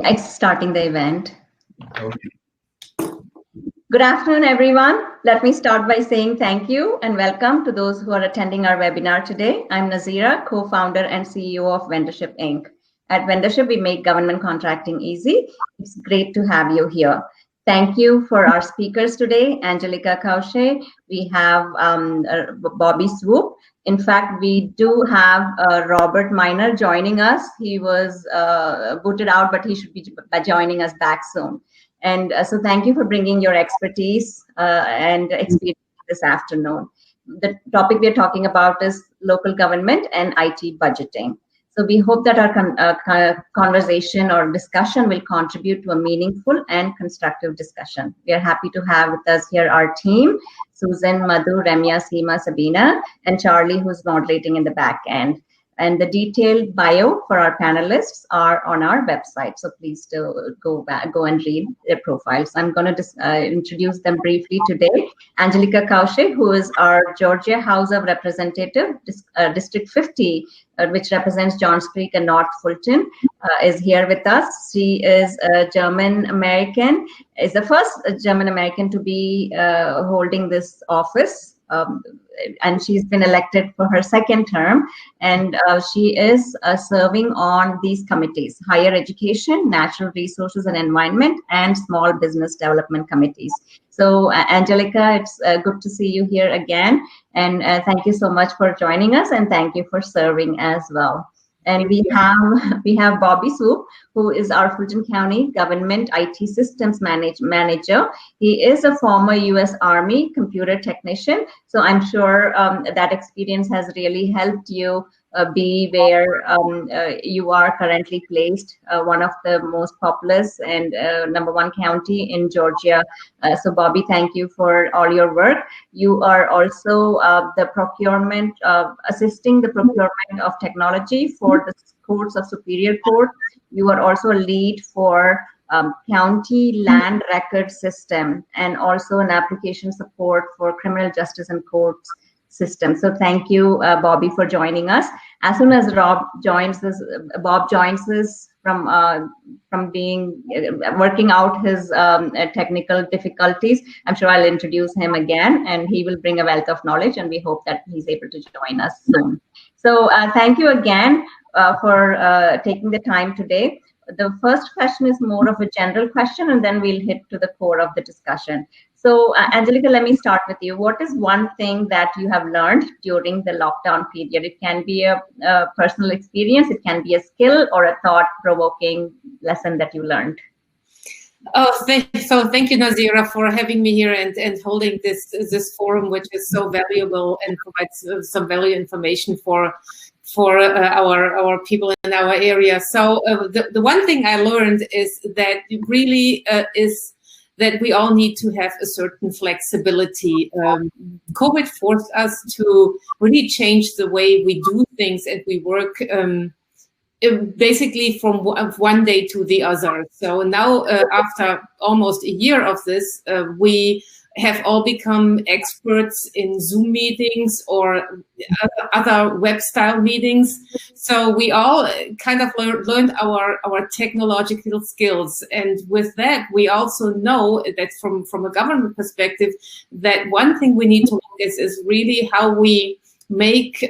It's starting the event. Okay. Good afternoon, everyone. Let me start by saying thank you and welcome to those who are attending our webinar today. I'm Nazira, co-founder and CEO of Vendorship Inc. At Vendorship, we make government contracting easy. It's great to have you here. Thank you for our speakers today, Angelika Kausche. We have Bobby Swoop. In fact, we do have Robert Miner joining us. He was booted out, but he should be joining us back soon. And so thank you for bringing your expertise and experience this afternoon. The topic we're talking about is local government and IT budgeting. So we hope that our conversation or discussion will contribute to a meaningful and constructive discussion. We are happy to have with us here our team, Susan, Madhu, Remya, Seema, Sabina, and Charlie, who's moderating in the back end. And the detailed bio for our panelists are on our website. So please go and read their profiles. I'm going to introduce them briefly today. Angelika Kausche, who is our Georgia House of Representative, District 50, which represents Johns Creek and North Fulton, is here with us. She is a German American, is the first German American to be holding this office. And she's been elected for her second term, and she is serving on these committees: higher education, natural resources and environment, and small business development committees. So Angelika, it's good to see you here again, and thank you so much for joining us, and thank you for serving as well. And we have Bobby Swoop, who is our Fulton County Government IT Systems Manager. He is a former U.S. Army computer technician, so I'm sure that experience has really helped you be where you are currently placed, one of the most populous and #1 county in Georgia. So Bobby, thank you for all your work. You are also the procurement, assisting the procurement of technology for the courts of Superior Court. You are also a lead for county land record system and also an application support for criminal justice and courts system. So thank you, Bobby, for joining us. As soon as Bob joins us from working out his technical difficulties, I'm sure I'll introduce him again, and he will bring a wealth of knowledge, and we hope that he's able to join us soon. So thank you again for taking the time today. The first question is more of a general question, and then we'll hit to the core of the discussion. So, Angelika, let me start with you. What is one thing that you have learned during the lockdown period? It can be a personal experience, it can be a skill, or a thought-provoking lesson that you learned. Oh, thank you, Nazira, for having me here and holding this forum, which is so valuable and provides some value information for our people in our area. So the one thing I learned is that it really is that we all need to have a certain flexibility. COVID forced us to really change the way we do things and we work basically from one day to the other. So now after almost a year of this, we have all become experts in Zoom meetings or other web style meetings. So we all kind of learned our technological skills. And with that, we also know that from a government perspective, that one thing we need to look at is really how we make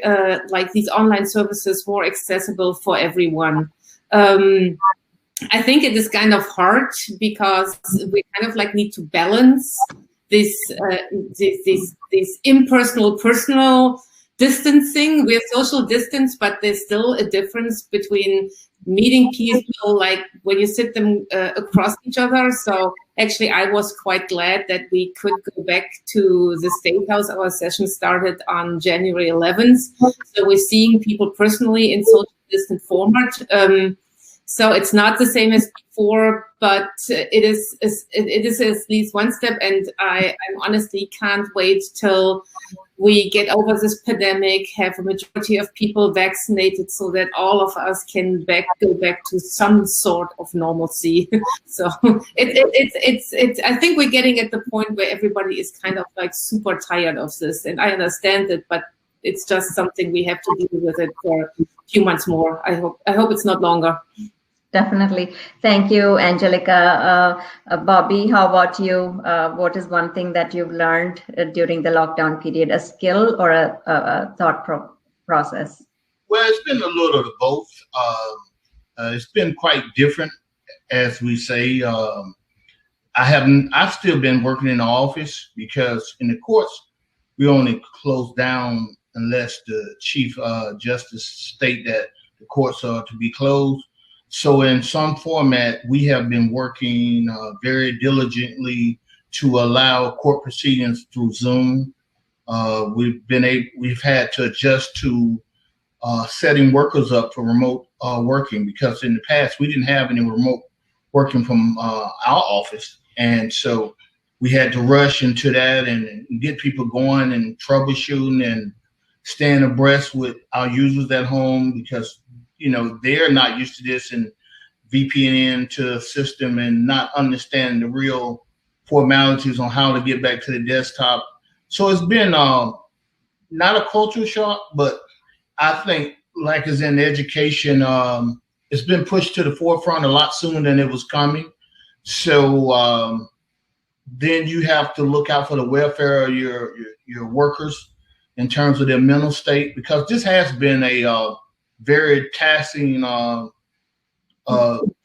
like these online services more accessible for everyone. I think it is kind of hard because we kind of like need to balance this impersonal, personal distancing. We have social distance, but there's still a difference between meeting people, like when you sit them across each other. So actually, I was quite glad that we could go back to the State House. Our session started on January 11th. So we're seeing people personally in social distant format. So it's not the same as before, but it is at least one step. And I honestly can't wait till we get over this pandemic, have a majority of people vaccinated so that all of us can go back to some sort of normalcy. So it's I think we're getting at the point where everybody is kind of like super tired of this. And I understand it, but it's just something we have to deal with it for a few months more. I hope it's not longer. Definitely. Thank you, Angelika. Bobby, how about you? What is one thing that you've learned during the lockdown period, a skill or a thought process? Well, it's been a little of both. It's been quite different, as we say. I've still been working in the office because in the courts, we only close down unless the Chief Justice state that the courts are to be closed. So in some format, we have been working very diligently to allow court proceedings through Zoom. We've had to adjust to setting workers up for remote working, because in the past we didn't have any remote working from our office. And so we had to rush into that and get people going and troubleshooting and staying abreast with our users at home, because, you know, they're not used to this and VPN to the system and not understanding the real formalities on how to get back to the desktop. So it's been not a culture shock, but I think, like as in education, it's been pushed to the forefront a lot sooner than it was coming. So then you have to look out for the welfare of your workers in terms of their mental state, because this has been a very taxing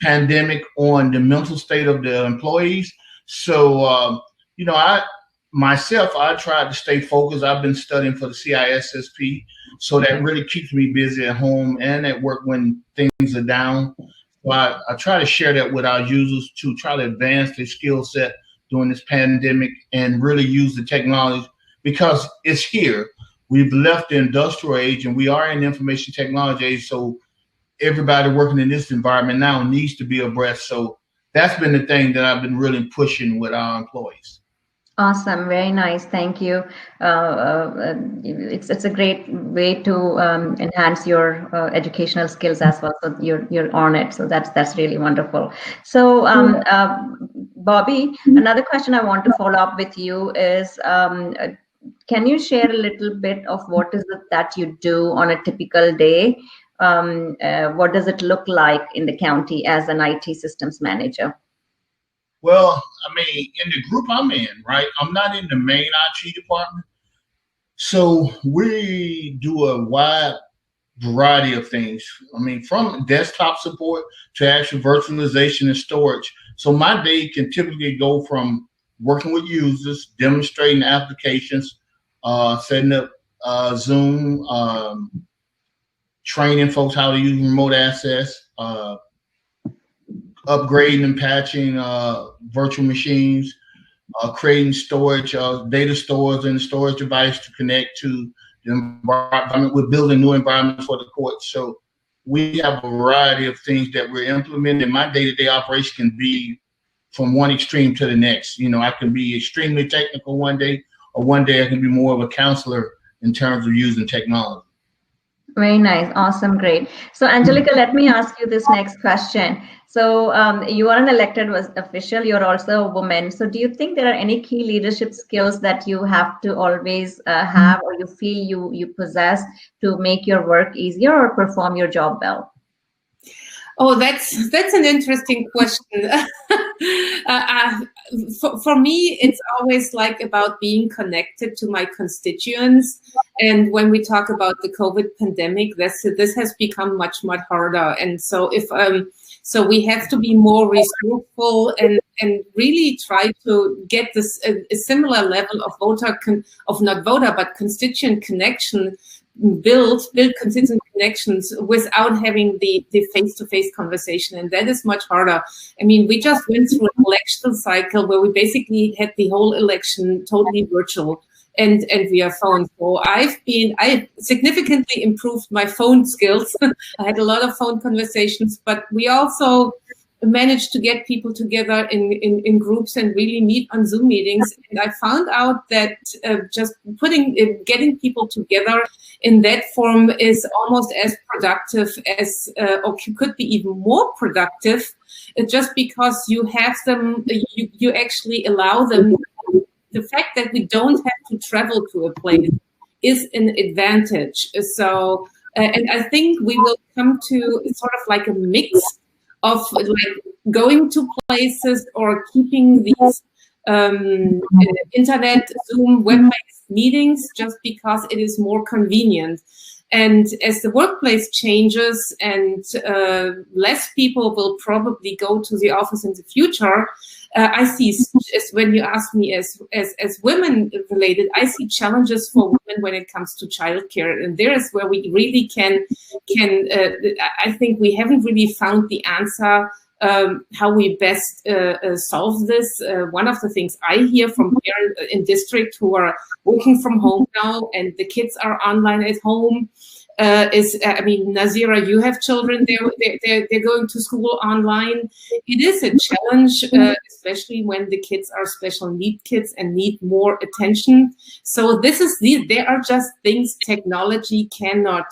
pandemic on the mental state of the employees. So, you know, I tried to stay focused. I've been studying for the CISSP, so that really keeps me busy at home and at work when things are down. So I try to share that with our users to try to advance their skill set during this pandemic and really use the technology, because it's here. We've left the industrial age and we are in the information technology age. So everybody working in this environment now needs to be abreast. So that's been the thing that I've been really pushing with our employees. Awesome. Very nice. Thank you. It's a great way to enhance your educational skills as well. So you're on it. So that's really wonderful. So Bobby, another question I want to follow up with you is, can you share a little bit of what is it that you do on a typical day? What does it look like in the county as an IT systems manager? Well, I mean, in the group I'm in, right, I'm not in the main IT department. So we do a wide variety of things. I mean, from desktop support to actual virtualization and storage. So my day can typically go from working with users, demonstrating applications, setting up Zoom, training folks how to use remote access, upgrading and patching virtual machines, creating storage, data stores and storage device to connect to the environment. We're building new environments for the courts. So we have a variety of things that we're implementing. My day-to-day operation can be from one extreme to the next. You know, I can be extremely technical one day, or one day I can be more of a counselor in terms of using technology. Very nice. Awesome. Great. So Angelika, let me ask you this next question. So you are an elected official. You're also a woman. So do you think there are any key leadership skills that you have to always have, or you feel you possess to make your work easier or perform your job well? Oh, that's an interesting question. For me, it's always like about being connected to my constituents. And when we talk about the COVID pandemic, this has become much harder. And so so we have to be more resourceful and really try to get this a similar level of constituent connection, build constituent connections without having the face-to-face conversation. And that is much harder. I mean, we just went through an election cycle where we basically had the whole election totally virtual and via phone. So I've significantly improved my phone skills. I had a lot of phone conversations, but we also managed to get people together in groups and really meet on Zoom meetings. And I found out that just getting people together in that form is almost as productive as, or could be even more productive, just because you have them, you actually allow them. The fact that we don't have to travel to a place is an advantage. So, and I think we will come to sort of like a mix of like going to places or keeping these internet, Zoom, web-based meetings just because it is more convenient. And as the workplace changes and less people will probably go to the office in the future, I see, as when you ask me as women related, I see challenges for women when it comes to childcare, and there is where we really can. I think we haven't really found the answer how we best solve this. One of the things I hear from parents in district who are working from home now, and the kids are online at home. I mean, Nazira, you have children, they're going to school online. It is a challenge, especially when the kids are special need kids and need more attention. So there are just things technology cannot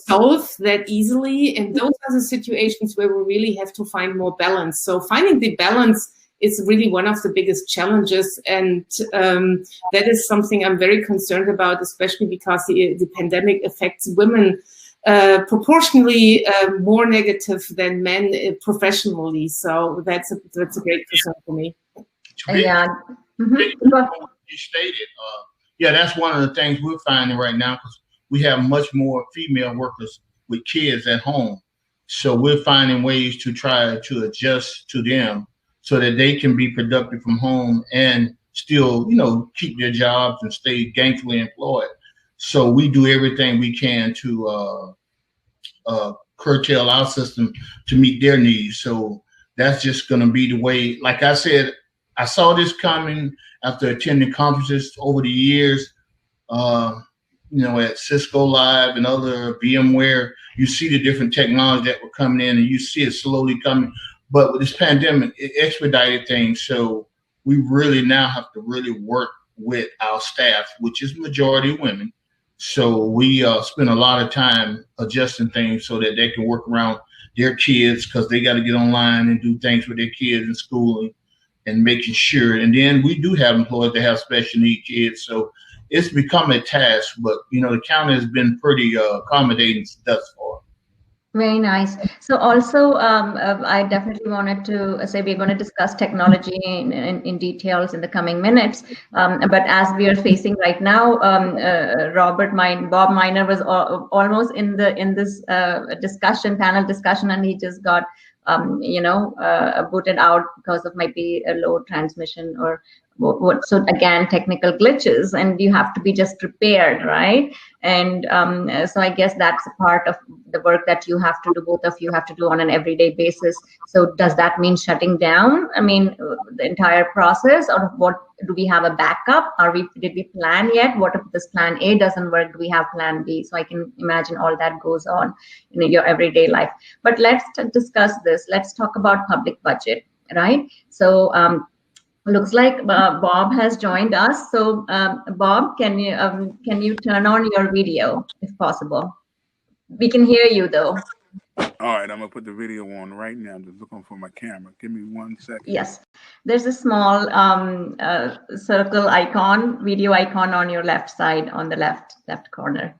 solve that easily. And those are the situations where we really have to find more balance. So finding the balance is really one of the biggest challenges, and that is something I'm very concerned about, especially because the pandemic affects women proportionally more negative than men professionally. So that's a great concern for me. Yeah. You stated, yeah, that's one of the things we're finding right now, because we have much more female workers with kids at home. So we're finding ways to try to adjust to them, so that they can be productive from home and still, keep their jobs and stay gainfully employed. So we do everything we can to curtail our system to meet their needs. So that's just going to be the way. Like I said, I saw this coming after attending conferences over the years, at Cisco Live and other VMware. You see the different technology that were coming in, and you see it slowly coming. But with this pandemic, it expedited things. So we really now have to really work with our staff, which is majority women. So we spend a lot of time adjusting things so that they can work around their kids, because they got to get online and do things with their kids in school and making sure. And then we do have employees that have special need kids. So it's become a task, but, the county has been pretty accommodating thus far. Very nice. So also, I definitely wanted to say we're going to discuss technology in details in the coming minutes. But as we are facing right now, Bob Miner was almost in this panel discussion, and he just got booted out because of might be a low transmission or what. So again, technical glitches, and you have to be just prepared, right? And so I guess that's a part of the work that you have to do, both of you have to do on an everyday basis. So does that mean shutting down, the entire process, or what? Do we have a backup? Did we plan yet? What if this plan A doesn't work? Do we have plan B? So I can imagine all that goes on in your everyday life. But let's discuss this. Let's talk about public budget, right? So looks like Bob has joined us. So Bob, can you turn on your video if possible? We can hear you though. All right, I'm gonna put the video on right now. I'm just looking for my camera. Give me 1 second. Yes, there's a small circle icon, video icon on your left side, on the left corner.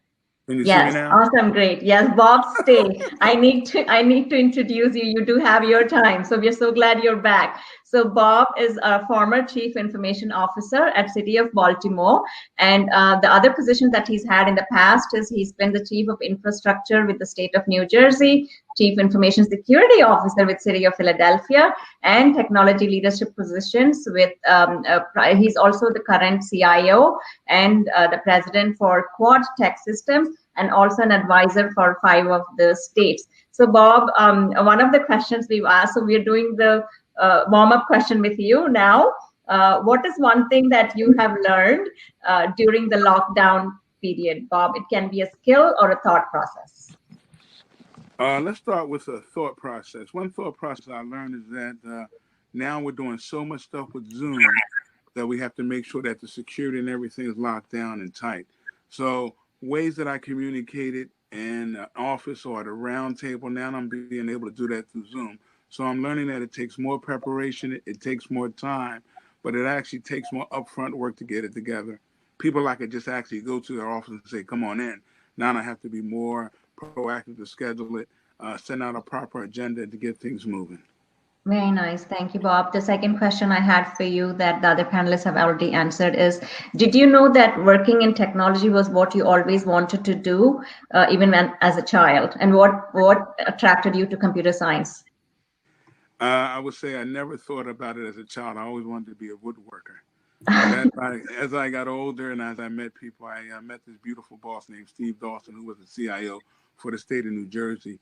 Can you yes, see me now? Awesome, great. Yes, Bob, stay. I need to introduce you. You do have your time, so we're so glad you're back. So Bob is a former Chief Information Officer at City of Baltimore, and the other positions that he's had in the past is he's been the Chief of Infrastructure with the State of New Jersey, Chief Information Security Officer with City of Philadelphia, and technology leadership positions with. He's also the current CIO and the President for Quad Tech Systems, and also an advisor for 5 of the states. So Bob, one of the questions we've asked, so we're doing the warm-up question with you now. What is one thing that you have learned during the lockdown period, Bob? It can be a skill or a thought process. Let's start with a thought process. One thought process I learned is that now we're doing so much stuff with Zoom that we have to make sure that the security and everything is locked down and tight. So ways that I communicated in the office or at a round table, now I'm being able to do that through Zoom. So I'm learning that it takes more preparation, it takes more time, but it actually takes more upfront work to get it together. People I could just actually go to their office and say, come on in. Now I have to be more proactive to schedule it. send out a proper agenda to get things moving. Very nice. Thank you, Bob. The second question I had for you that the other panelists have already answered is, did you know that working in technology was what you always wanted to do, even when as a child? And what attracted you to computer science? I would say I never thought about it as a child. I always wanted to be a woodworker. As I got older and as I met people, I met this beautiful boss named Steve Dawson, who was the CIO for the state of New Jersey.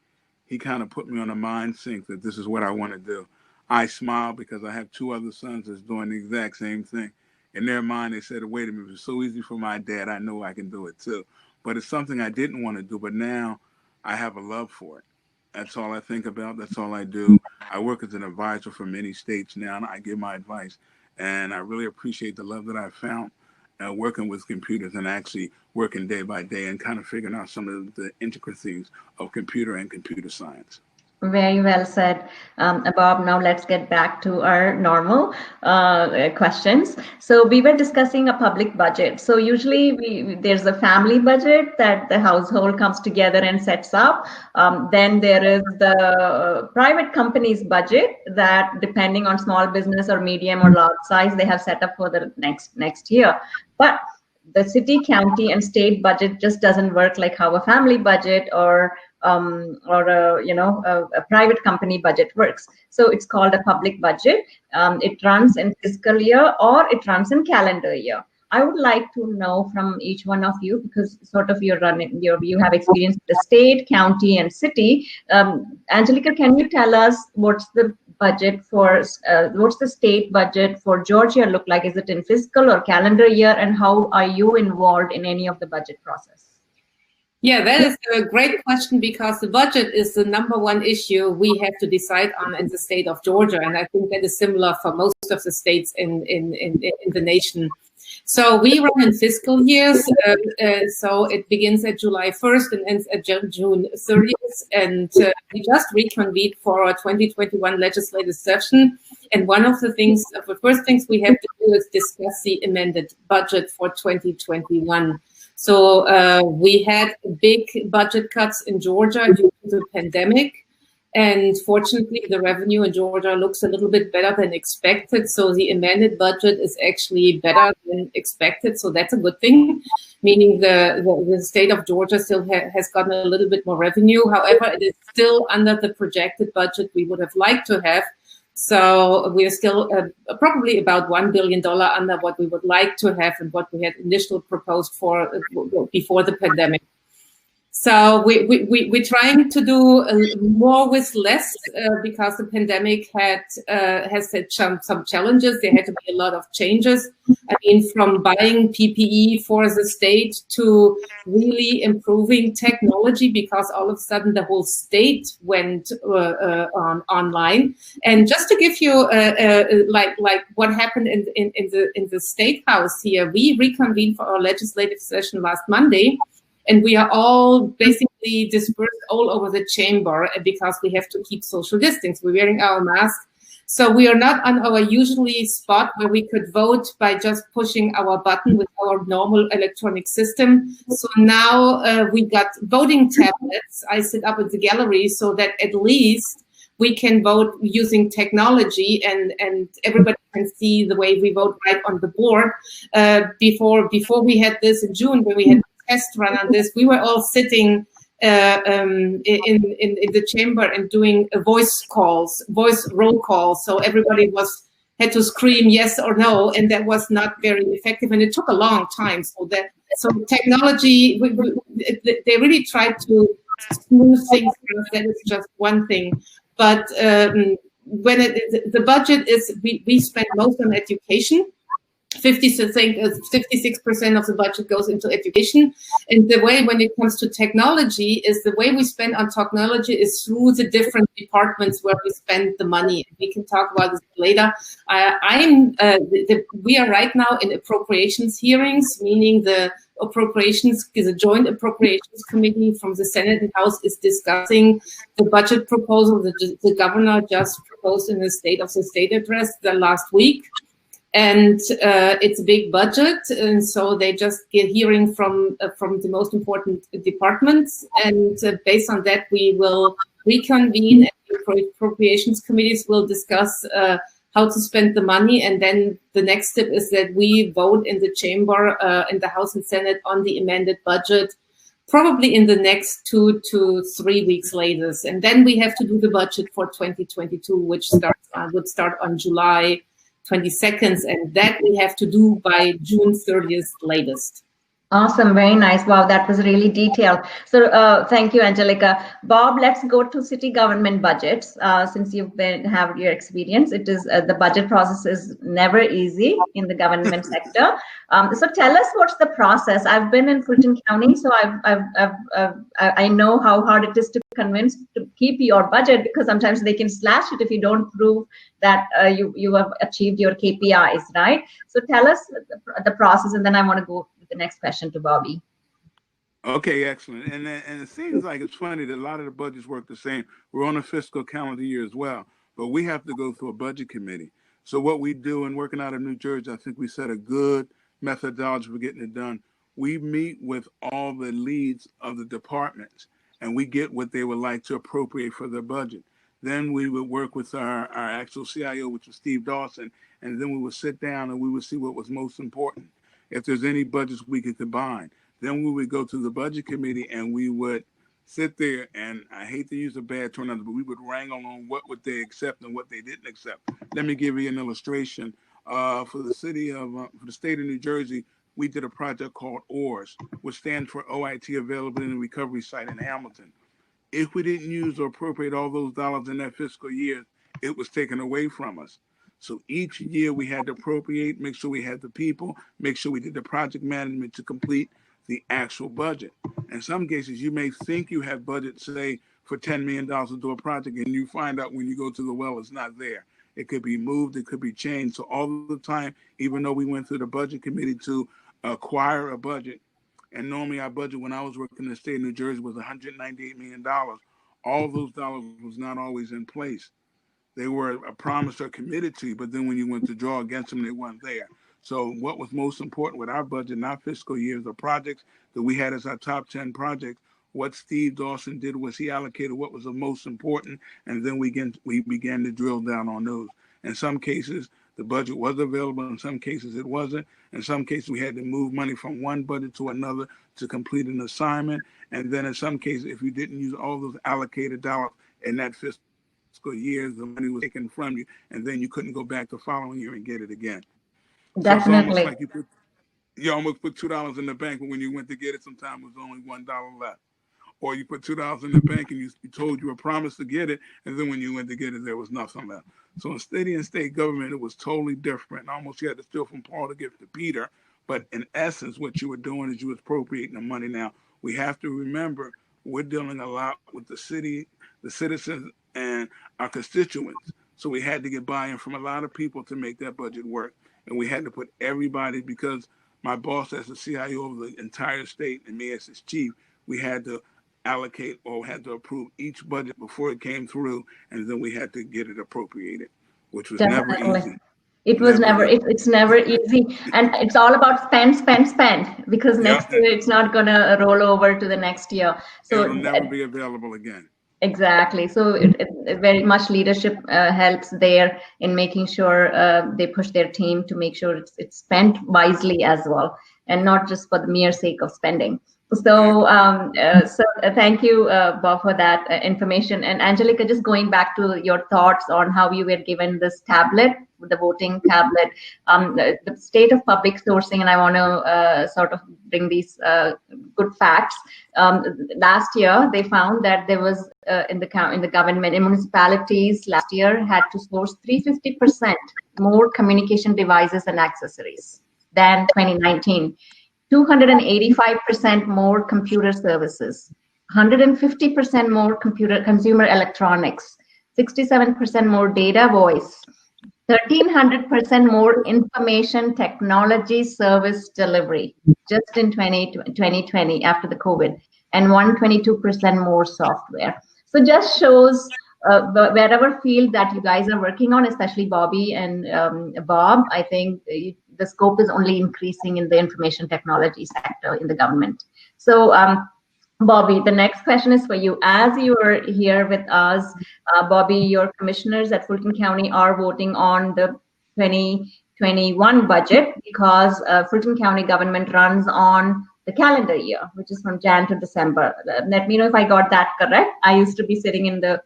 He kind of put me on a mind sync that this is what I want to do. I smiled because I have two other sons that's doing the exact same thing. In their mind, they said, wait a minute, it's so easy for my dad. I know I can do it too. But it's something I didn't want to do, but now I have a love for it. That's all I think about. That's all I do. I work as an advisor for many states now, and I give my advice. And I really appreciate the love that I've found working with computers and actually working day by day and kind of figuring out some of the intricacies of computer and computer science. Very well said, Bob. Now let's get back to our normal questions. So we were discussing a public budget. So usually there's a family budget that the household comes together and sets up. Then there is the private company's budget that, depending on small business or medium or large size, they have set up for the next year. But the city, county, and state budget just doesn't work like how a family budget or a private company budget works. So it's called a public budget. It runs in fiscal year or it runs in calendar year. I would like to know from each one of you, because sort of you have experience with the state, county, and city. Angelika, can you tell us what's the budget for what's the state budget for Georgia look like? Is it in fiscal or calendar year, and how are you involved in any of the budget process? Yeah, that is a great question, because the budget is the number one issue we have to decide on in the state of Georgia, and I think that is similar for most of the states in the nation. So we run in fiscal years, so it begins at July 1st and ends at June 30th, and we just reconvened for our 2021 legislative session. And one of the first things we have to do is discuss the amended budget for 2021. So we had big budget cuts in Georgia due to the pandemic. And fortunately, the revenue in Georgia looks a little bit better than expected. So the amended budget is actually better than expected. So that's a good thing, meaning the state of Georgia still has gotten a little bit more revenue. However, it is still under the projected budget we would have liked to have. So we are still probably about $1 billion under what we would like to have and what we had initially proposed for before the pandemic. So we're trying to do more with less because the pandemic has had some challenges. There had to be a lot of changes. I mean, from buying PPE for the state to really improving technology, because all of a sudden the whole state went online. And just to give you like what happened in the State House here, we reconvened for our legislative session last Monday. And we are all basically dispersed all over the chamber because we have to keep social distance. We're wearing our masks. So we are not on our usually spot where we could vote by just pushing our button with our normal electronic system. So now we got voting tablets. I sit up at the gallery so that at least we can vote using technology and everybody can see the way we vote right on the board. Before we had this in June, when we had test run on this, we were all sitting in the chamber and doing voice roll calls. So everybody had to scream yes or no, and that was not very effective, and it took a long time. So technology, they really tried to smooth things. That is just one thing, but when the budget is, we spend most on education. 56% of the budget goes into education. And the way, when it comes to technology, is the way we spend on technology is through the different departments where we spend the money. We can talk about this later. We are right now in appropriations hearings, meaning the appropriations is a joint appropriations committee from the Senate and House is discussing the budget proposal that the governor just proposed in the State of the State address the last week. And it's a big budget, and so they just get hearing from the most important departments, and based on that, we will reconvene, and the appropriations committees will discuss how to spend the money, and then the next step is that we vote in the chamber, in the House and Senate, on the amended budget, probably in the next 2 to 3 weeks latest, and then we have to do the budget for 2022, which would start on July 22nd, and that we have to do by June 30th latest. Awesome, very nice. Wow, that was really detailed. So thank you, Angelika. Bob, let's go to city government budgets. Since you've have your experience, it is the budget process is never easy in the government sector. So tell us what's the process. I've been in Fulton County, so I know how hard it is to convince to keep your budget, because sometimes they can slash it if you don't prove that you have achieved your KPIs, right? So tell us the process, and then I want to go the next question to Bobby. Okay, excellent. And it seems like it's funny that a lot of the budgets work the same. We're on a fiscal calendar year as well, but we have to go through a budget committee. So what we do in working out of New Jersey, I think we set a good methodology for getting it done. We meet with all the leads of the departments, and we get what they would like to appropriate for their budget. Then we would work with our actual CIO, which was Steve Dawson, and then we would sit down and we would see what was most important. If there's any budgets we could combine, then we would go to the budget committee and we would sit there, and I hate to use a bad term, but we would wrangle on what would they accept and what they didn't accept. Let me give you an illustration. For the state of New Jersey, we did a project called ORS, which stands for OIT Availability and Recovery Site in Hamilton. If we didn't use or appropriate all those dollars in that fiscal year, it was taken away from us. So each year we had to appropriate, make sure we had the people, make sure we did the project management to complete the actual budget. In some cases, you may think you have budget, say, for $10 million to do a project, and you find out when you go to the well, it's not there. It could be moved, it could be changed. So all the time, even though we went through the budget committee to acquire a budget, and normally our budget when I was working in the state of New Jersey was $198 million, all those dollars was not always in place. They were a promise or committed to you, but then when you went to draw against them, they weren't there. So what was most important with our budget and our fiscal years, the projects that we had as our top 10 projects, what Steve Dawson did was he allocated what was the most important, and then we began to drill down on those. In some cases, the budget was available. In some cases, it wasn't. In some cases, we had to move money from one budget to another to complete an assignment. And then in some cases, if you didn't use all those allocated dollars in that fiscal year, the money was taken from you, and then you couldn't go back the following year and get it again. Definitely. So it's almost like you almost put $2 in the bank, but when you went to get it, sometimes it was only $1 left. Or you put $2 in the bank and you told you were promised to get it, and then when you went to get it, there was nothing left. So in city and state government, it was totally different. Almost you had to steal from Paul to give to Peter. But in essence, what you were doing is you were appropriating the money. Now, we have to remember we're dealing a lot with the city, the citizens, and our constituents. So we had to get buy-in from a lot of people to make that budget work. And we had to put everybody, because my boss as the CIO of the entire state and me as his chief, we had to allocate or had to approve each budget before it came through, and then we had to get it appropriated, which was never easy. It's never easy, and it's all about spend, because next year it's not going to roll over to the next year. So it'll never be available again. Exactly. So it very much leadership helps there in making sure they push their team to make sure it's spent wisely as well, and not just for the mere sake of spending. So thank you, Bob, for that information. And Angelika, just going back to your thoughts on how you were given this tablet, the voting tablet, the state of public sourcing, and I want to sort of bring these good facts. Last year, they found that there was in the government, in municipalities last year had to source 350% more communication devices and accessories than 2019. 285% more computer services, 150% more consumer electronics, 67% more data voice, 1,300% more information technology service delivery just in 2020 after the COVID, and 122% more software. So just shows wherever field that you guys are working on, especially Bobby and Bob, I think the scope is only increasing in the information technology sector in the government. So Bobby, the next question is for you. As you are here with us, Bobby, your commissioners at Fulton County are voting on the 2021 budget because Fulton County government runs on the calendar year, which is from Jan to December. Let me know if I got that correct. I used to be sitting in the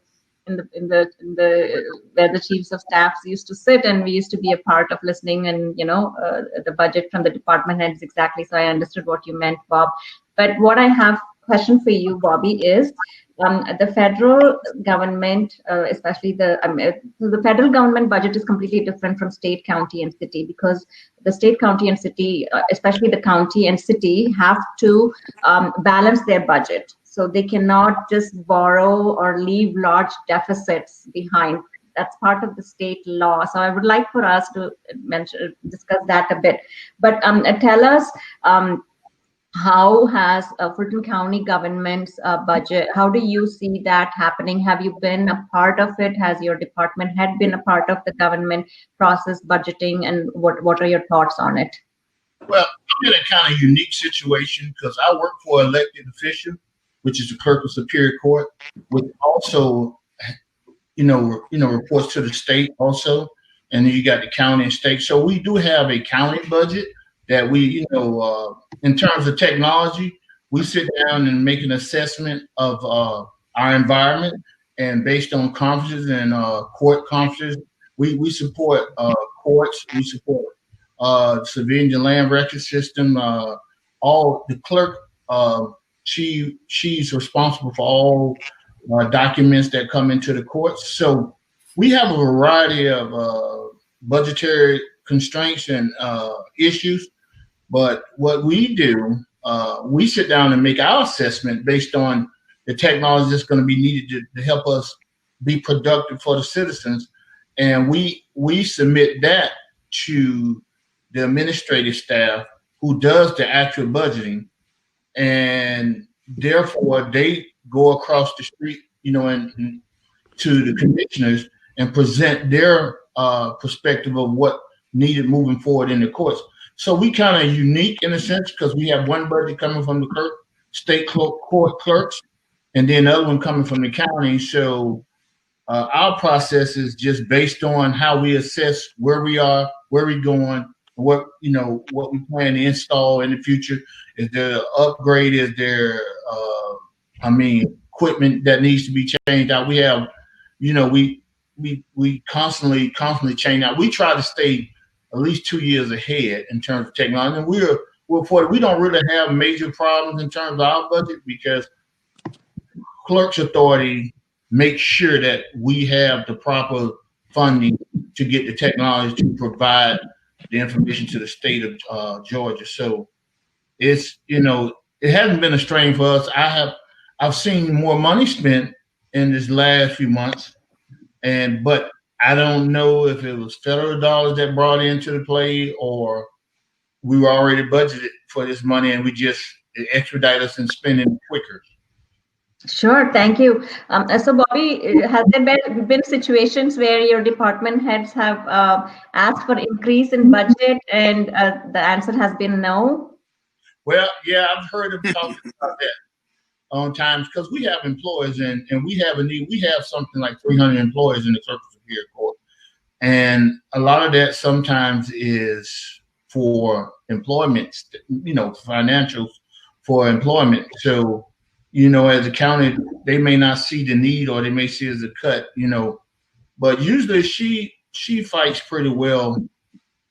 where the chiefs of staffs used to sit, and we used to be a part of listening and the budget from the department heads exactly. So I understood what you meant, Bob. But what I have question for you, Bobby, is the federal government, especially the federal government budget is completely different from state, county, and city, because the state, county, and city, especially the county and city, have to balance their budget. So they cannot just borrow or leave large deficits behind. That's part of the state law. So I would like for us to discuss that a bit. But tell us, how has Fulton County government's budget, how do you see that happening? Have you been a part of it? Has your department head been a part of the government process budgeting, and what are your thoughts on it? Well, I'm in a kind of unique situation because I work for an elected official, which is the clerk of Superior Court, which also, reports to the state also, and then you got the county and state. So we do have a county budget that we, in terms of technology, we sit down and make an assessment of our environment, and based on conferences and court conferences, we support courts, we support civilian land record system. All the clerk, she's responsible for all documents that come into the courts. So we have a variety of budgetary constraints and issues. But what we do, we sit down and make our assessment based on the technology that's going to be needed to help us be productive for the citizens. And we submit that to the administrative staff who does the actual budgeting. And therefore, they go across the street, and to the commissioners and present their perspective of what needed moving forward in the courts. So we kind of unique in a sense because we have one budget coming from the state court clerks, and then the other one coming from the county. So our process is just based on how we assess where we are, where we're going, what we plan to install in the future. Is there an upgrade? Is there equipment that needs to be changed out? We have, we constantly change out. We try to stay at least 2 years ahead in terms of technology. And we don't really have major problems in terms of our budget because clerk's authority makes sure that we have the proper funding to get the technology to provide the information to the state of Georgia. So it's, it hasn't been a strain for us. I've seen more money spent in this last few months, but I don't know if it was federal dollars that brought into the play or we were already budgeted for this money and we just expedite us in spending quicker. Sure, thank you. So Bobby, has there been situations where your department heads have asked for increase in budget and the answer has been no? Well, yeah, I've heard them talking about that on times because we have employees and we have a need. We have something like 300 employees in the Clerk of Superior Court. And a lot of that sometimes is for employment, financials for employment. So, as a county, they may not see the need or they may see it as a cut, but usually she fights pretty well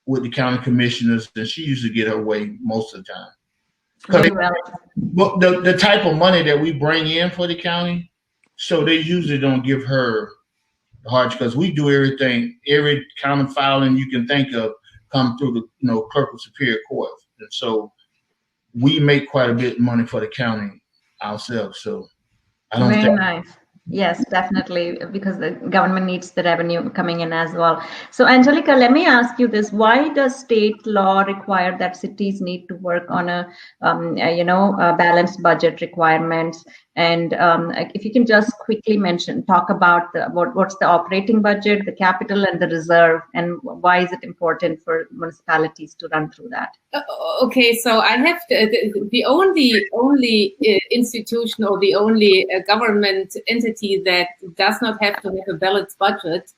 with the county commissioners and she usually get her way most of the time. Well, the type of money that we bring in for the county, so they usually don't give her the hard because we do everything, every county filing you can think of come through the Clerk of Superior Court. And so we make quite a bit of money for the county ourselves. So I don't think nice. Yes, definitely, because the government needs the revenue coming in as well. So, Angelika, let me ask you this: why does state law require that cities need to work on a balanced budget requirements? And if you can just quickly talk about what's the operating budget, the capital, and the reserve, and why is it important for municipalities to run through that? Okay, so I have the only institution or the only government entity that does not have to have a balanced budget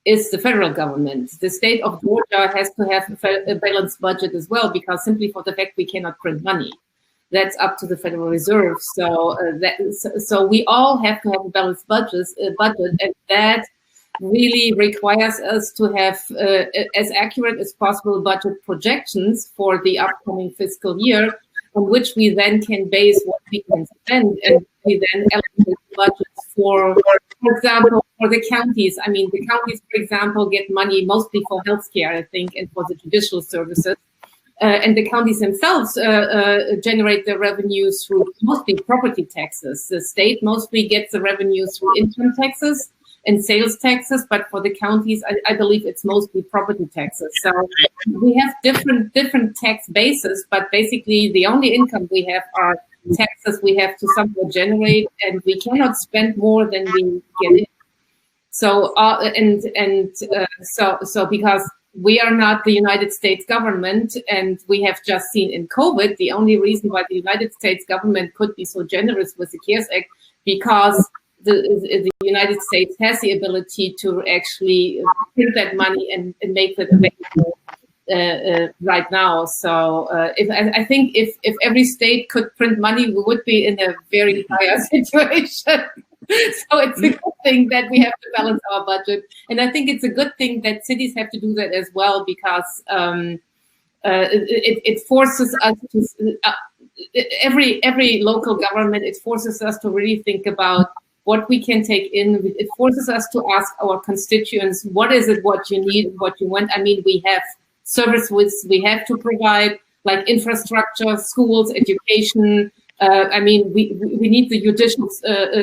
is the federal government. The state of Georgia has to have a balanced budget as well, because simply for the fact we cannot print money. That's up to the Federal Reserve. So so we all have to have a balanced budget, and that really requires us to have as accurate as possible budget projections for the upcoming fiscal year, on which we then can base what we can spend, and we then allocate budgets for example, for the counties. I mean, the counties, for example, get money mostly for healthcare, I think, and for the judicial services. And the counties themselves generate their revenues through mostly property taxes. The state mostly gets the revenues through income taxes and sales taxes, but for the counties, I believe it's mostly property taxes. So we have different tax bases, but basically the only income we have are taxes we have to somehow generate, and we cannot spend more than we get in. So so because we are not the United States government, and we have just seen in COVID, the only reason why the United States government could be so generous with the CARES Act, because the United States has the ability to actually print that money and make that available right now. So I think if every state could print money, we would be in a very dire situation. So it's a good thing that we have to balance our budget, and I think it's a good thing that cities have to do that as well, because it forces us to every local government. It forces us to really think about what we can take in. It forces us to ask our constituents, what is it, what you need, what you want. I mean, we have services we have to provide, like infrastructure, schools, education. I mean, we need the judicial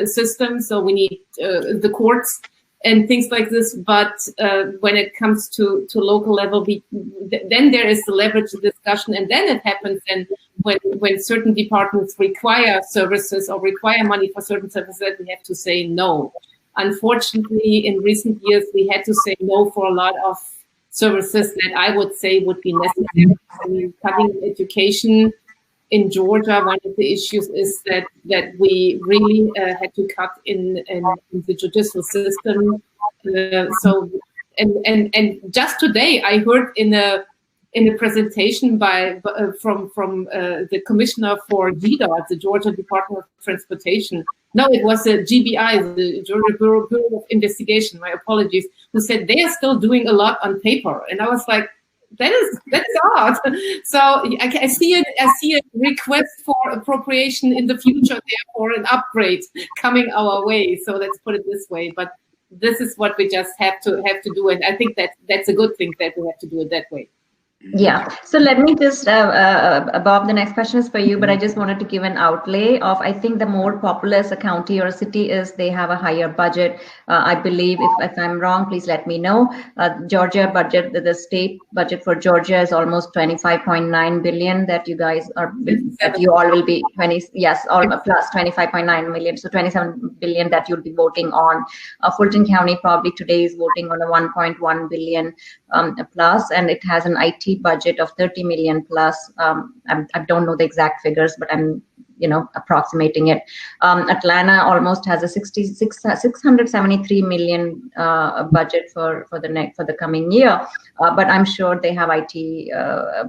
system, so we need the courts and things like this. But when it comes to local level, then there is the leverage discussion, and then it happens. And when certain departments require services or require money for certain services, we have to say no. Unfortunately, in recent years, we had to say no for a lot of services that I would say would be necessary. I mean, cutting education in Georgia, one of the issues is that we really had to cut in the judicial system. So just today, I heard in a presentation from the commissioner for GDOT, the Georgia Department of Transportation. No, it was the GBI, the Georgia Bureau of Investigation. My apologies. Who said they are still doing a lot on paper, and I was like, that is odd. So I see a request for appropriation in the future, therefore an upgrade coming our way. So let's put it this way. But this is what we just have to do, and I think that's a good thing that we have to do it that way. Yeah. So let me just, Bob, the next question is for you, but I just wanted to give an outlay of, I think the more populous a county or a city is, they have a higher budget. I believe, if I'm wrong, please let me know. Georgia budget, the state budget for Georgia is almost 25.9 billion that you guys are, that you all will be all plus 25.9 million. So 27 billion that you'll be voting on. Fulton County probably today is voting on a 1.1 billion plus, and it has an IT budget of 30 million plus. I don't know the exact figures, but I'm approximating it. Atlanta almost has a 673 million budget for the coming year, but I'm sure they have IT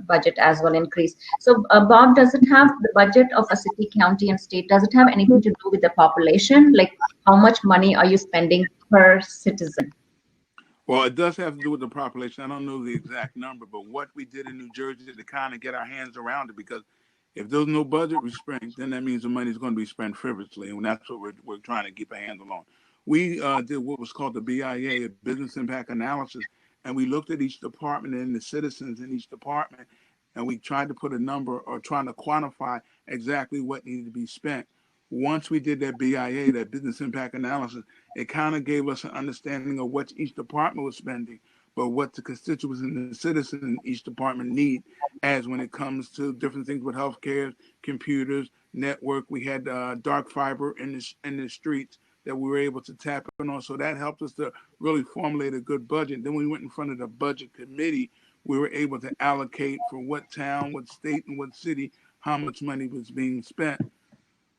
budget as well increased. So Bob, does it have the budget of a city, county, and state? Does it have anything to do with the population? Like, how much money are you spending per citizen? Well, it does have to do with the population. I don't know the exact number, but what we did in New Jersey to kind of get our hands around it, because if there's no budget restraint, then that means the money is going to be spent frivolously, and that's what we're trying to keep a handle on. We did what was called the BIA, a business impact analysis, and we looked at each department and the citizens in each department, and we tried to put a number or trying to quantify exactly what needed to be spent. Once we did that BIA, that business impact analysis, it kind of gave us an understanding of what each department was spending, but what the constituents and the citizens in each department need, as when it comes to different things with healthcare, computers, network. We had dark fiber in the streets that we were able to tap in on. So that helped us to really formulate a good budget. Then we went in front of the budget committee. We were able to allocate for what town, what state, and what city, how much money was being spent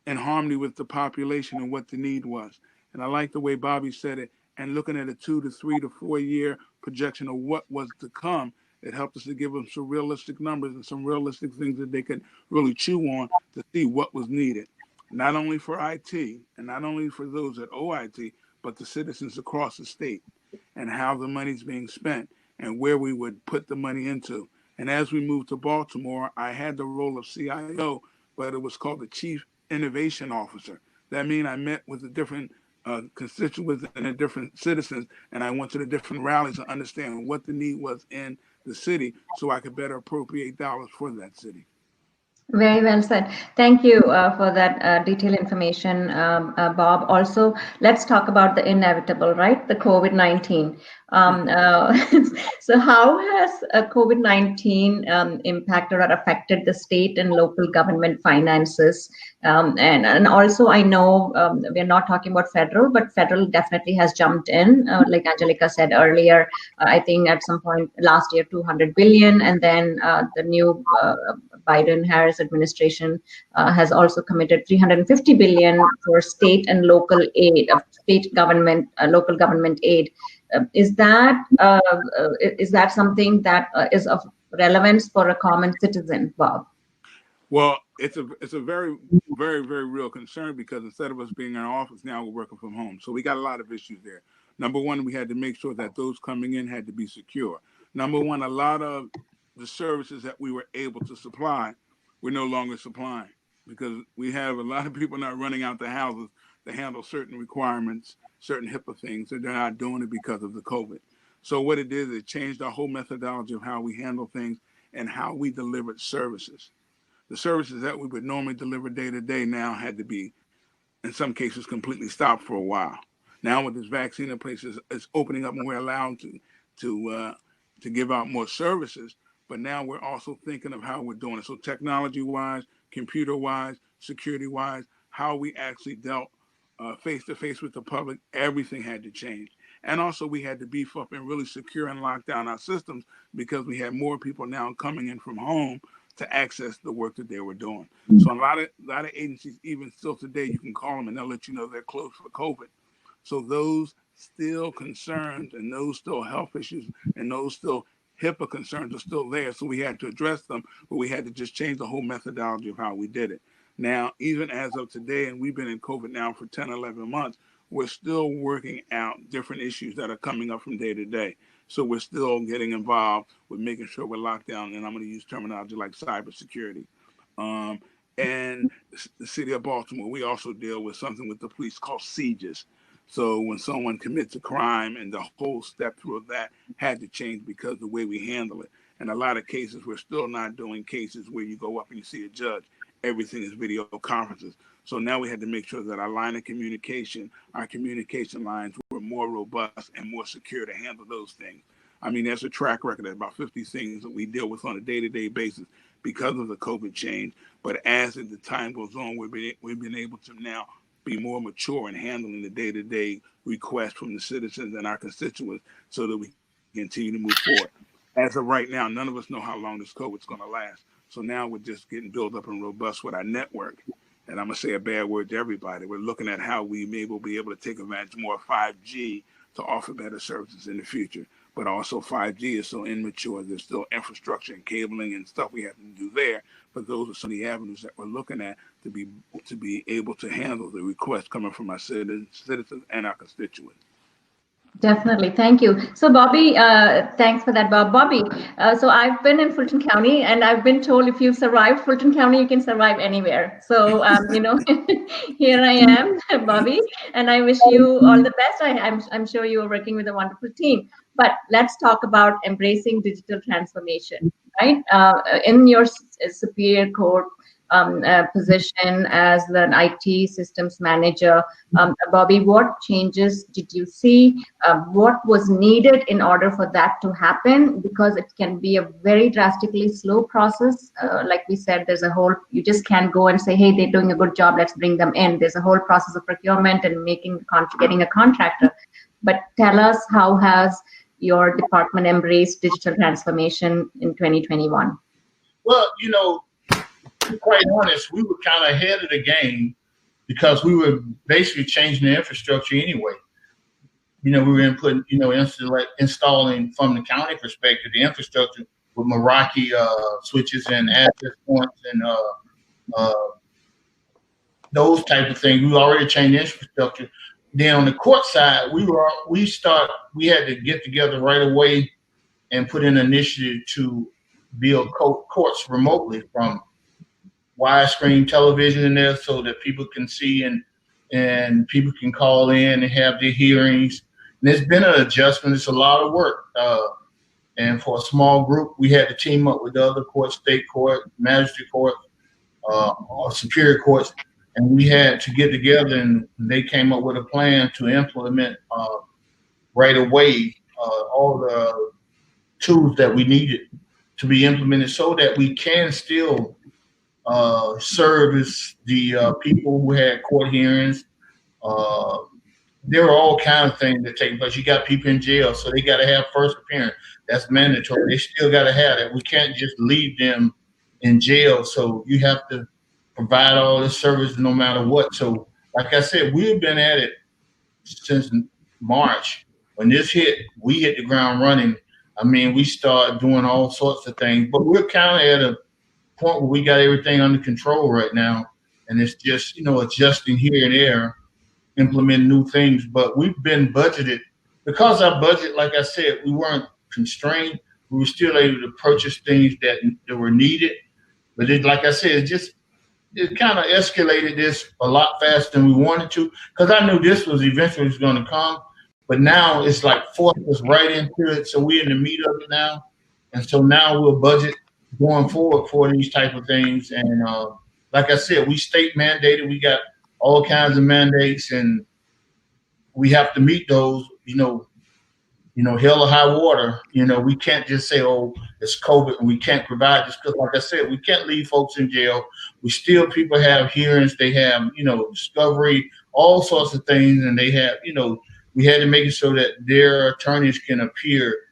in harmony with the population and what the need was. And I like the way Bobby said it. And looking at a 2 to 3 to 4 year projection of what was to come, it helped us to give them some realistic numbers and some realistic things that they could really chew on to see what was needed, not only for IT and not only for those at OIT, but the citizens across the state, and how the money's being spent and where we would put the money into. And as we moved to Baltimore, I had the role of CIO, but it was called the Chief Innovation Officer. That means I met with the different constituents and the different citizens, and I went to the different rallies to understand what the need was in the city so I could better appropriate dollars for that city. Very well said. Thank you for that detailed information, Bob. Also, let's talk about the inevitable, right? The COVID-19. So how has COVID-19 impacted or affected the state and local government finances? And also, I know we're not talking about federal, but federal definitely has jumped in. Like Angelika said earlier, I think at some point last year, 200 billion, and then the new Biden-Harris administration has also committed 350 billion for state and local aid, state government, local government aid. Is that something that is of relevance for a common citizen, Bob? Well, it's a very, very, very real concern, because instead of us being in our office, now we're working from home. So we got a lot of issues there. Number one, we had to make sure that those coming in had to be secure. Number one, a lot of the services that we were able to supply, we're no longer supplying, because we have a lot of people not running out the houses to handle certain requirements, certain HIPAA things, that they're not doing it because of the COVID. So what it did is it changed our whole methodology of how we handle things and how we delivered services. The services that we would normally deliver day to day now had to be, in some cases, completely stopped for a while. Now with this vaccine in place, it's opening up, and we're allowed to give out more services. But now we're also thinking of how we're doing it. So technology-wise, computer-wise, security-wise, how we actually dealt face-to-face with the public, everything had to change. And also we had to beef up and really secure and lock down our systems, because we had more people now coming in from home to access the work that they were doing. So a lot of agencies, even still today, you can call them and they'll let you know they're closed for COVID. So those still concerns and those still health issues and those still HIPAA concerns are still there. So we had to address them, but we had to just change the whole methodology of how we did it. Now, even as of today, and we've been in COVID now for 10, 11 months, we're still working out different issues that are coming up from day to day. So we're still getting involved with making sure we're locked down, and I'm going to use terminology like cybersecurity. And the city of Baltimore, we also deal with something with the police called sieges. So when someone commits a crime, and the whole step through of that had to change because of the way we handle it. And a lot of cases, we're still not doing cases where you go up and you see a judge. Everything is video conferences. So now we had to make sure that our line of communication, our communication lines were more robust and more secure to handle those things. I mean, there's a track record of about 50 things that we deal with on a day-to-day basis because of the COVID change. But as the time goes on, we've been able to now be more mature in handling the day-to-day requests from the citizens and our constituents so that we continue to move forward. As of right now, none of us know how long this COVID is going to last. So now we're just getting built up and robust with our network. And I'm going to say a bad word to everybody. We're looking at how we may be able to take advantage more of 5G to offer better services in the future. But also 5G is so immature. There's still infrastructure and cabling and stuff we have to do there. But those are some of the avenues that we're looking at to be able to handle the requests coming from our citizens and our constituents. Definitely. Thank you. So Bobby, thanks for that, Bob. Bobby, so I've been in Fulton County, and I've been told if you've survived Fulton County, you can survive anywhere. So, here I am, Bobby, and I wish you all the best. I'm sure you are working with a wonderful team. But let's talk about embracing digital transformation, right? In your Superior Court, position as an IT systems manager. Bobby, what changes did you see? What was needed in order for that to happen? Because it can be a very drastically slow process. Like we said, there's a whole, you just can't go and say, hey, they're doing a good job, let's bring them in. There's a whole process of procurement and getting a contractor. But tell us, how has your department embraced digital transformation in 2021? Well, to be quite honest, we were kind of ahead of the game because we were basically changing the infrastructure anyway. We were installing from the county perspective, the infrastructure with Meraki switches and access points and those type of things. We already changed the infrastructure. Then on the court side, we had to get together right away and put in an initiative to build courts remotely from widescreen television in there so that people can see and people can call in and have their hearings. And it's been an adjustment. It's a lot of work. And for a small group, we had to team up with the other courts, state court, magistrate court, or superior courts. And we had to get together, and they came up with a plan to implement right away all the tools that we needed to be implemented so that we can still service the people who had court hearings. There are all kinds of things that take place. You got people in jail, so they got to have first appearance. That's mandatory. They still got to have that. We can't just leave them in jail. So you have to provide all this service no matter what. So, like I said, we've been at it since March. When this hit, we hit the ground running. I mean, we started doing all sorts of things, but we're kind of at a point where we got everything under control right now. And it's just, adjusting here and there, implementing new things. But we've been budgeted. Because our budget, like I said, we weren't constrained. We were still able to purchase things that were needed. But like I said, it kind of escalated this a lot faster than we wanted to, because I knew this was eventually going to come. But now it's like forced us right into it. So we're in the meat of it now. And so now we'll budget going forward for these type of things. And like I said, we state mandated. We got all kinds of mandates, and we have to meet those, hell or high water. We can't just say, oh, it's COVID and we can't provide this, because like I said, we can't leave folks in jail. People have hearings, they have, discovery, all sorts of things. And they have, we had to make it so that their attorneys can appear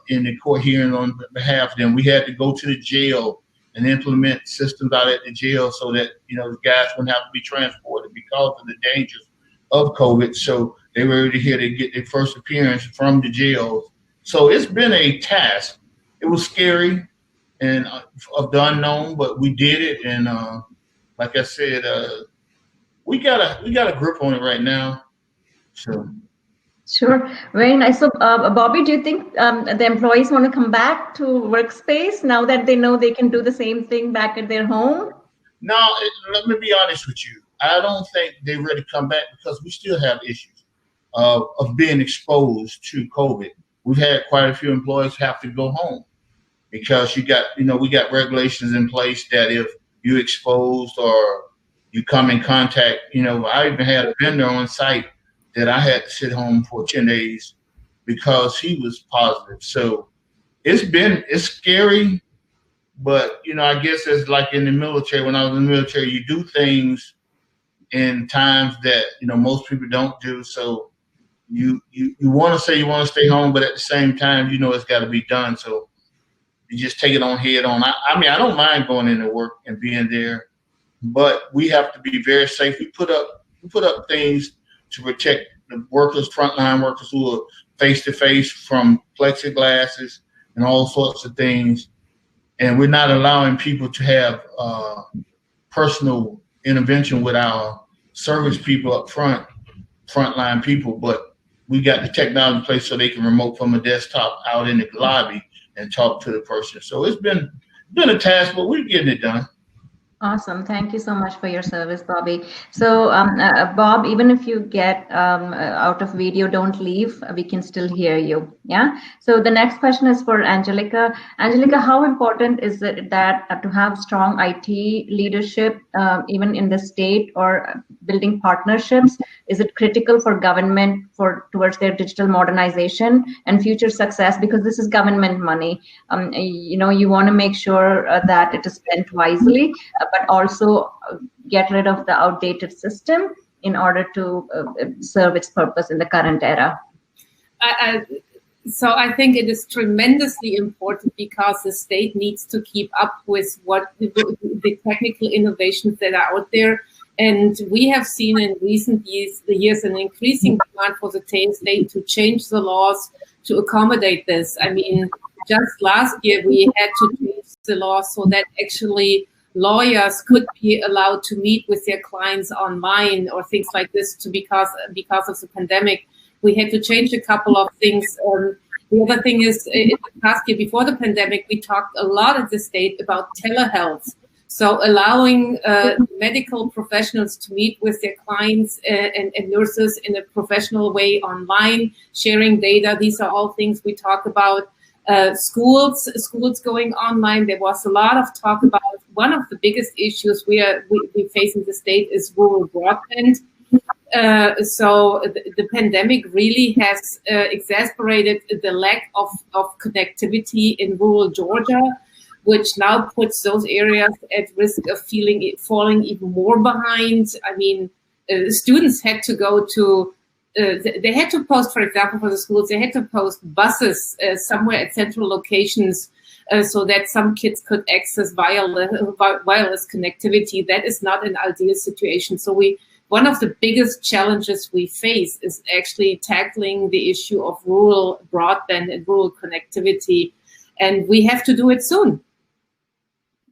in the court hearing on behalf of them. We had to go to the jail and implement systems out at the jail so that, the guys wouldn't have to be transported because of the dangers of COVID. So they were able to get their first appearance from the jails. So it's been a task. It was scary and of the unknown, but we did it. And like I said, we got a grip on it right now. So. Sure. Very nice. So, Bobby, do you think the employees want to come back to workspace now that they know they can do the same thing back at their home? No, let me be honest with you. I don't think they're ready to come back because we still have issues of being exposed to COVID. We've had quite a few employees have to go home because we got regulations in place that if you exposed or you come in contact, I even had a vendor on site that I had to sit home for 10 days because he was positive. So it's scary, but I guess it's like in the military. When I was in the military, you do things in times that most people don't do. So you want to say you want to stay home, but at the same time, it's got to be done. So you just take it on head on. I mean, I don't mind going into work and being there, but we have to be very safe. We put up things to protect the workers, frontline workers who are face-to-face from plexiglasses and all sorts of things. And we're not allowing people to have personal intervention with our service people up front, frontline people. But we got the technology in place so they can remote from a desktop out in the lobby and talk to the person. So it's been a task, but we're getting it done. Awesome. Thank you so much for your service, Bobby. So, Bob, even if you get out of video, don't leave. We can still hear you. Yeah. So the next question is for Angelika. Angelika, how important is it that to have strong IT leadership, even in the state, or building partnerships? Is it critical for government towards their digital modernization and future success? Because this is government money. You want to make sure that it is spent wisely, but also get rid of the outdated system in order to serve its purpose in the current era. So I think it is tremendously important because the state needs to keep up with what the technical innovations that are out there. And we have seen in recent years an increasing demand for the state to change the laws to accommodate this. I mean, just last year we had to change the law so that actually lawyers could be allowed to meet with their clients online or things like this because of the pandemic. We had to change a couple of things. The other thing is, in the past year before the pandemic, we talked a lot at the state about telehealth. So allowing medical professionals to meet with their clients and nurses in a professional way online, sharing data. These are all things we talk about. Schools going online. There was a lot of talk about one of the biggest issues we face in the state is rural broadband. So the pandemic really has exacerbated the lack of connectivity in rural Georgia, which now puts those areas at risk of falling even more behind. I mean, students had to go to they had to post, for example, for the schools, they had to post buses somewhere at central locations so that some kids could access wireless connectivity. That is not an ideal situation. So one of the biggest challenges we face is actually tackling the issue of rural broadband and rural connectivity. And we have to do it soon.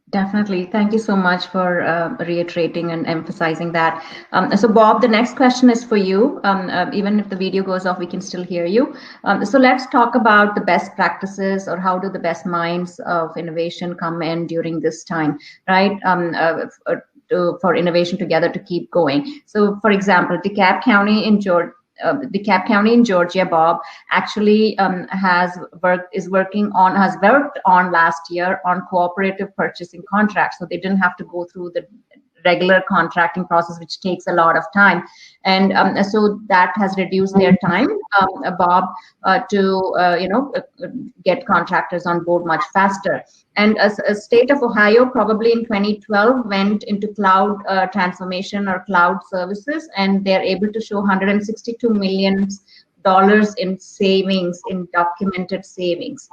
Definitely. Thank you so much for reiterating and emphasizing that. So Bob, the next question is for you. Even if the video goes off, we can still hear you. So let's talk about the best practices, or how do the best minds of innovation come in during this time, right? For innovation together to keep going. So for example, DeKalb County in Georgia, Bob, actually has worked on last year on cooperative purchasing contracts. So they didn't have to go through the regular contracting process, which takes a lot of time. And so that has reduced their time, Bob, to get contractors on board much faster. And a state of Ohio probably in 2012 went into cloud transformation or cloud services, and they're able to show $162 million in savings, in documented savings.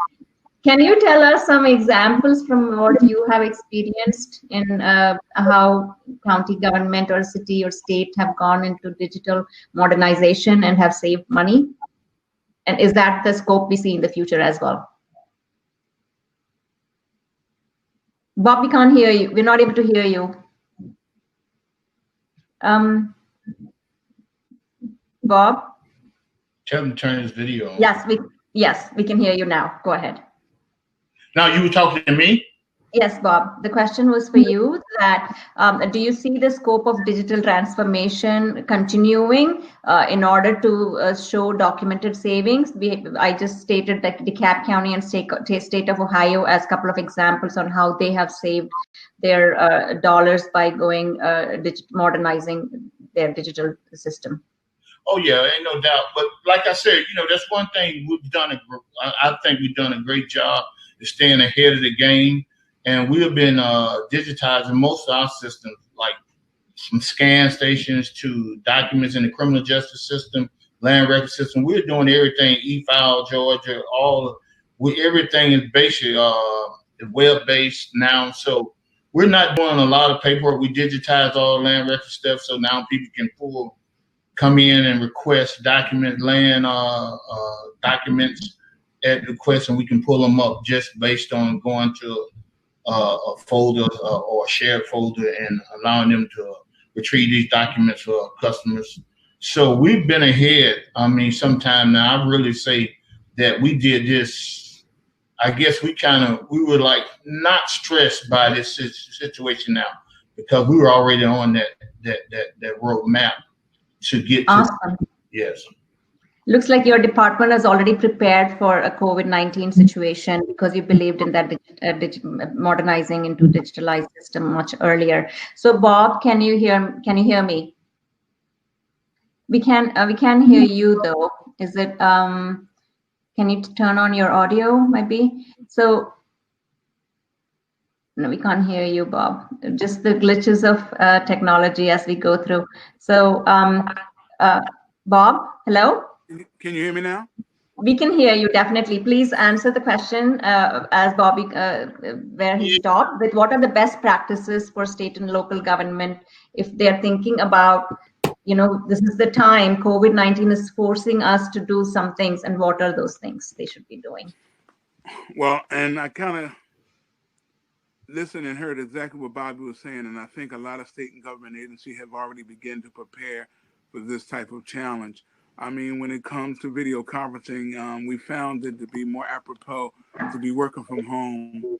Can you tell us some examples from what you have experienced in how county government or city or state have gone into digital modernization and have saved money? And is that the scope we see in the future as well? Bob, we can't hear you. We're not able to hear you. Bob? Tell him to turn his video on. Yes, we can hear you now. Go ahead. Now, you were talking to me? Yes, Bob. The question was for you that do you see the scope of digital transformation continuing in order to show documented savings? I just stated that DeKalb County and state of Ohio as a couple of examples on how they have saved their dollars by going modernizing their digital system. Oh yeah, ain't no doubt. But like I said, that's one thing we've done. I think we've done a great job of staying ahead of the game. And we have been digitizing most of our systems, like from scan stations to documents in the criminal justice system, land record system. We're doing everything, e-file, Georgia, everything is basically web-based now. So we're not doing a lot of paperwork. We digitize all land record stuff, so now people can come in and request land documents at request, and we can pull them up just based on going to a folder or a shared folder and allowing them to retrieve these documents for customers. So we've been ahead. I mean, sometime now. I really say that we did this. I guess we were like not stressed by this situation now. because we were already on that roadmap to get to. Awesome. Yes. Looks like your department is already prepared for a COVID-19 situation because you believed in that modernizing into digitalized system much earlier. So Bob, can you hear me? We can hear you though. Is it can you turn on your audio maybe? So no, we can't hear you, Bob. Just the glitches of technology as we go through. So Bob, hello? Can you hear me now? We can hear you, definitely. Please answer the question as Bobby, where he stopped, with what are the best practices for state and local government if they're thinking about, this is the time, COVID-19 is forcing us to do some things, and what are those things they should be doing? Well, and I kind of listened and heard exactly what Bobby was saying, and I think a lot of state and government agencies have already begun to prepare for this type of challenge. I mean, when it comes to video conferencing, we found it to be more apropos to be working from home.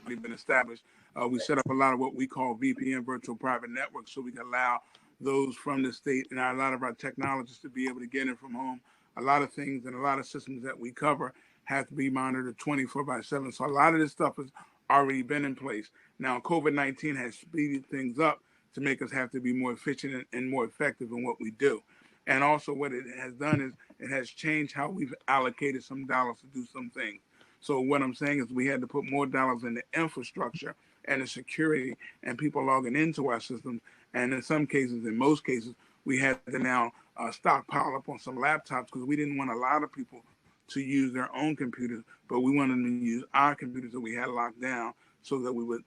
Been established. We set up a lot of what we call VPN, virtual private networks, so we can allow those from the state and a lot of our technologists to be able to get in from home. A lot of things and a lot of systems that we cover have to be monitored 24/7. So a lot of this stuff has already been in place. Now, COVID-19 has speeded things up to make us have to be more efficient and more effective in what we do. And also what it has done is it has changed how we've allocated some dollars to do some things. So what I'm saying is we had to put more dollars in the infrastructure and the security and people logging into our systems. And in some cases, in most cases, we had to now stockpile up on some laptops because we didn't want a lot of people to use their own computers, but we wanted them to use our computers that we had locked down so that we would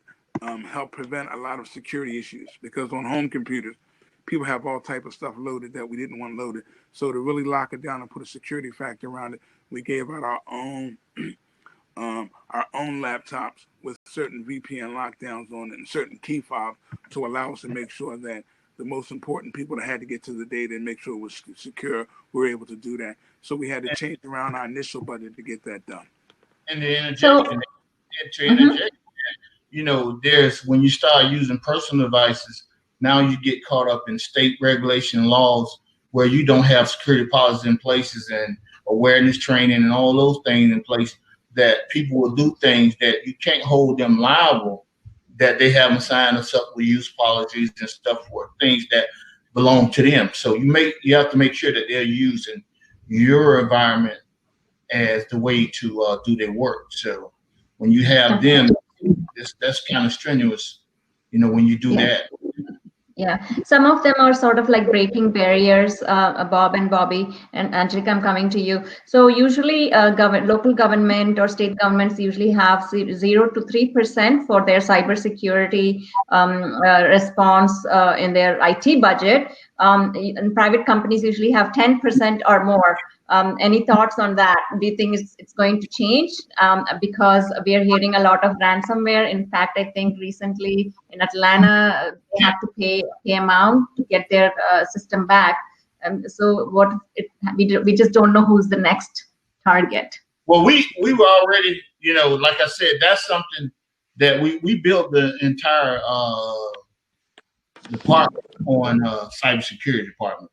help prevent a lot of security issues, because on home computers, people have all type of stuff loaded that we didn't want loaded. So to really lock it down and put a security factor around it, we gave out our own laptops with certain VPN lockdowns on it and certain key fobs to allow us to make sure that the most important people that had to get to the data and make sure it was secure were able to do that. So we had to change around our initial budget to get that done. And to interject, there's, when you start using personal devices, now you get caught up in state regulation laws where you don't have security policies in places and awareness training and all those things in place, that people will do things that you can't hold them liable, that they haven't signed us up with use policies and stuff for things that belong to them. So you have to make sure that they're using your environment as the way to do their work. So when you have them, that's kind of strenuous, when you do that. Yeah, some of them are sort of like breaking barriers, Bob and Bobby and Angelika, I'm coming to you. So usually local government or state governments usually have 0 to 3% for their cybersecurity response in their IT budget. And private companies usually have 10% or more. Any thoughts on that? Do you think it's going to change? Because we are hearing a lot of ransomware. In fact, I think recently in Atlanta, they have to pay amount to get their system back. So we just don't know who's the next target. Well, we were already, like I said, that's something that we built the entire department on cybersecurity department.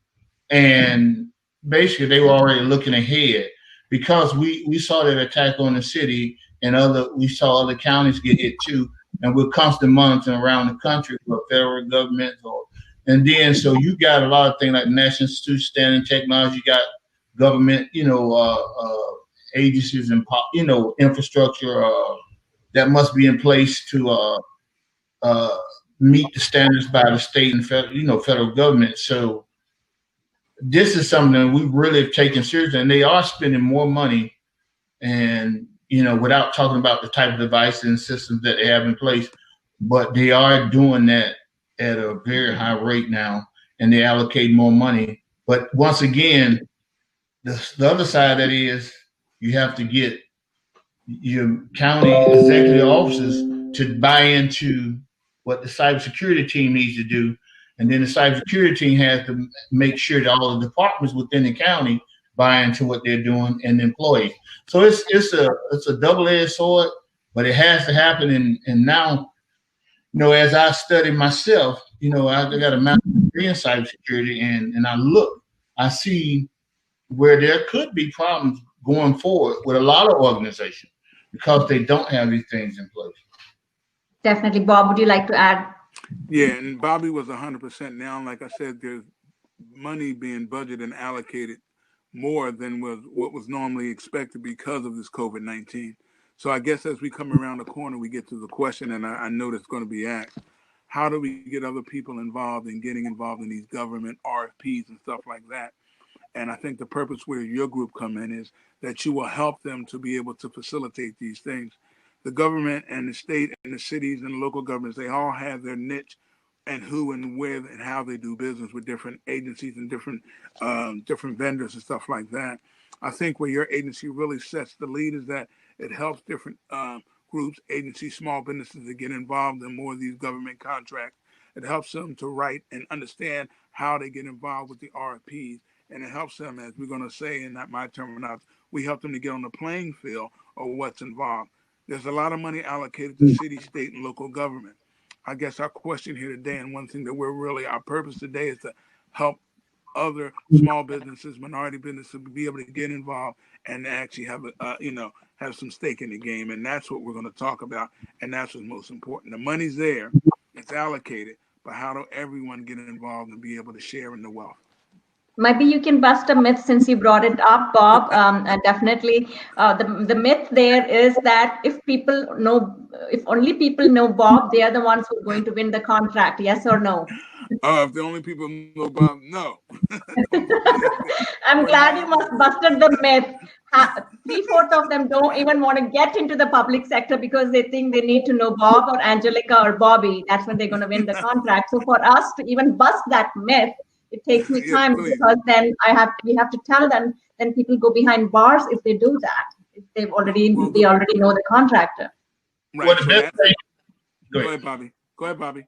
And basically, they were already looking ahead because we saw that attack on the city, and we saw other counties get hit too, and we're constantly monitoring around the country for federal government, and then so you got a lot of things like the National Institute of Standard Technology, you got government, agencies and infrastructure that must be in place to meet the standards by the state and federal government. So this is something we really have taken seriously, and they are spending more money, and without talking about the type of devices and systems that they have in place, but they are doing that at a very high rate now, and they allocate more money. But once again, the other side of that is you have to get your county executive officers to buy into what the cybersecurity team needs to do. And then the cybersecurity team has to make sure that all the departments within the county buy into what they're doing, and the employees. So it's a double-edged sword, but it has to happen. And now, as I study myself, I got a master's degree in cybersecurity, and I see where there could be problems going forward with a lot of organizations because they don't have these things in place. Definitely. Bob, would you like to add? Yeah, and Bobby was 100% now. Like I said, there's money being budgeted and allocated more than what was normally expected because of this COVID-19. So I guess as we come around the corner, we get to the question, and I know that's going to be asked, how do we get other people involved in getting involved in these government RFPs and stuff like that? And I think the purpose where your group come in is that you will help them to be able to facilitate these things. The government and the state and the cities and the local governments, they all have their niche and who and where and how they do business with different agencies and different vendors and stuff like that. I think where your agency really sets the lead is that it helps different groups, agencies, small businesses to get involved in more of these government contracts. It helps them to write and understand how they get involved with the RFPs. And it helps them, as we're going to say, in not my terminology, we help them to get on the playing field of what's involved. There's a lot of money allocated to city, state, and local government. I guess our question here today, and one thing that our purpose today is to help other small businesses, minority businesses, be able to get involved and actually have have some stake in the game. And that's what we're going to talk about. And that's what's most important. The money's there, it's allocated, but how do everyone get involved and be able to share in the wealth? Maybe you can bust a myth since you brought it up, Bob. Definitely, the myth there is that if only people know Bob, they are the ones who are going to win the contract. Yes or no? If the only people know Bob, no. I'm glad you must busted the myth. 3/4 of them don't even want to get into the public sector because they think they need to know Bob or Angelika or Bobby. That's when they're going to win the contract. So for us to even bust that myth, it takes me time because then we have to tell them. Then people go behind bars if they do that. If they already know the contractor. Right. Well, the best thing. Go ahead, Bobby. Go ahead, Bobby.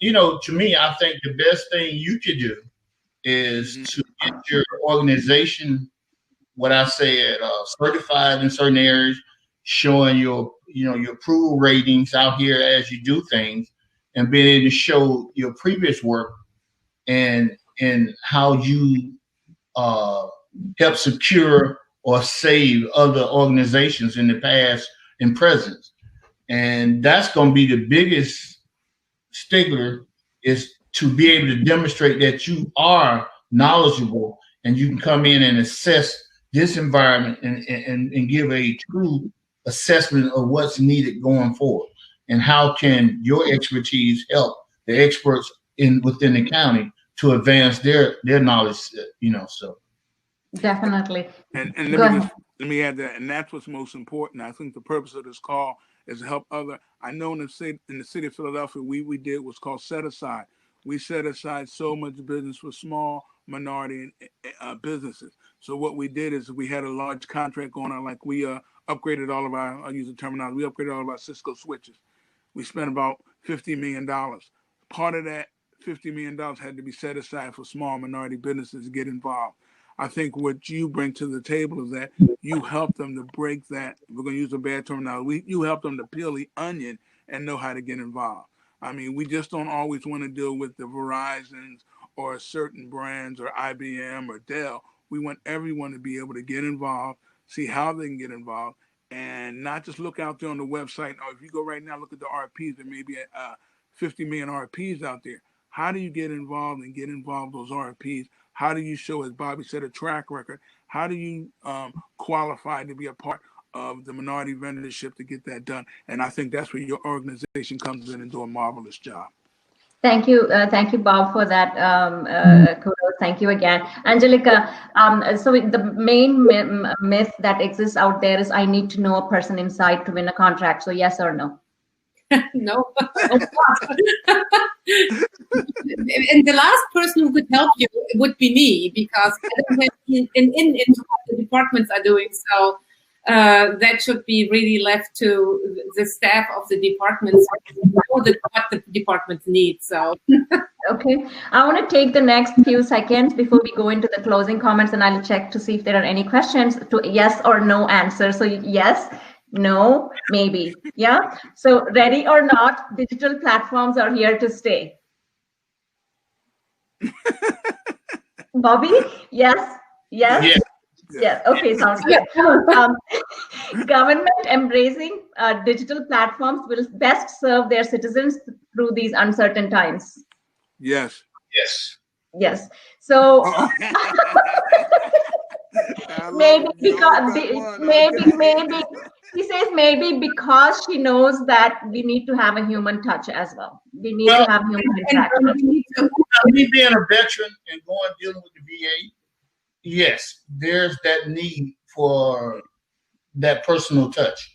To me, I think the best thing you could do is to get your organization, what I said, certified in certain areas, showing your approval ratings out here as you do things, and being able to show your previous work and how you help secure or save other organizations in the past and present. And that's going to be the biggest stickler, is to be able to demonstrate that you are knowledgeable and you can come in and assess this environment and give a true assessment of what's needed going forward. And how can your expertise help the experts within the county to advance their knowledge, so. Definitely. And let me add that, and that's what's most important. I think the purpose of this call is to help I know in the city of Philadelphia, we did what's called set aside. We set aside so much business for small minority businesses. So what we did is we had a large contract going on, like we upgraded all of our, I'll use the terminology, we upgraded all of our Cisco switches. We spent about $50 million. Part of that $50 million had to be set aside for small minority businesses to get involved. I think what you bring to the table is that you help them to break that. We're going to use a bad terminology. You help them to peel the onion and know how to get involved. I mean, we just don't always want to deal with the Verizons or certain brands or IBM or Dell. We want everyone to be able to get involved, see how they can get involved, and not just look out there on the website. Or if you go right now, look at the RFPs, there may be 50 million RFPs out there. How do you get involved and get involved with those RFPs? How do you show, as Bobby said, a track record? How do you qualify to be a part of the minority vendorship to get that done? And I think that's where your organization comes in and do a marvelous job. Thank you, Bob, for that. Kudos. Thank you again, Angelika. So the main myth that exists out there is I need to know a person inside to win a contract. So yes or no? No. And the last person who could help you would be me, because I don't have in what the departments are doing. So that should be really left to the staff of the departments who know what the department needs. So. Okay, I want to take the next few seconds before we go into the closing comments, and I'll check to see if there are any questions to yes or no answer. So yes, no, maybe. Yeah. So ready or not, digital platforms are here to stay. Bobby, yes, yes. Yes. Yes. Okay, sounds good. Government embracing digital platforms will best serve their citizens through these uncertain times. Yes. Yes. Yes. So maybe because maybe he says maybe because she knows that we need to have a human touch as well. We need to have human interaction. Me being a veteran and dealing with the VA, yes, there's that need for that personal touch.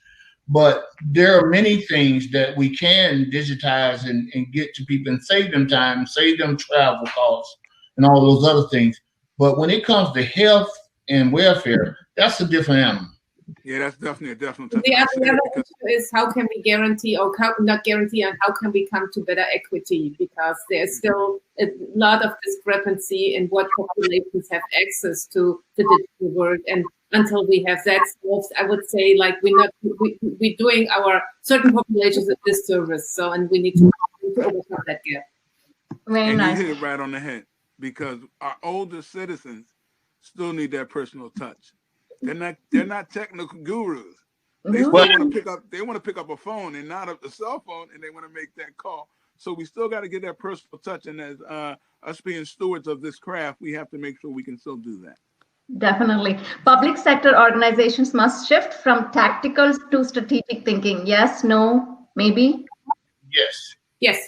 But there are many things that we can digitize and get to people and save them time, save them travel costs and all those other things. But when it comes to health and welfare, that's a different animal. Yeah, that's definitely a different. The other issue is how can we guarantee or not guarantee, and how can we come to better equity, because there's still a lot of discrepancy in what populations have access to the digital world. And until we have that solved, I would say like we're doing our certain populations a disservice. So, and we need to overcome that gap. Very nice. You hit it right on the head, because our older citizens still need that personal touch. They're not technical gurus. They still want to pick up. They want to pick up a phone and not a cell phone, and they want to make that call. So we still got to get that personal touch. And as us being stewards of this craft, we have to make sure we can still do that. Definitely. Public sector organizations must shift from tactical to strategic thinking. Yes, no, maybe? Yes. Yes.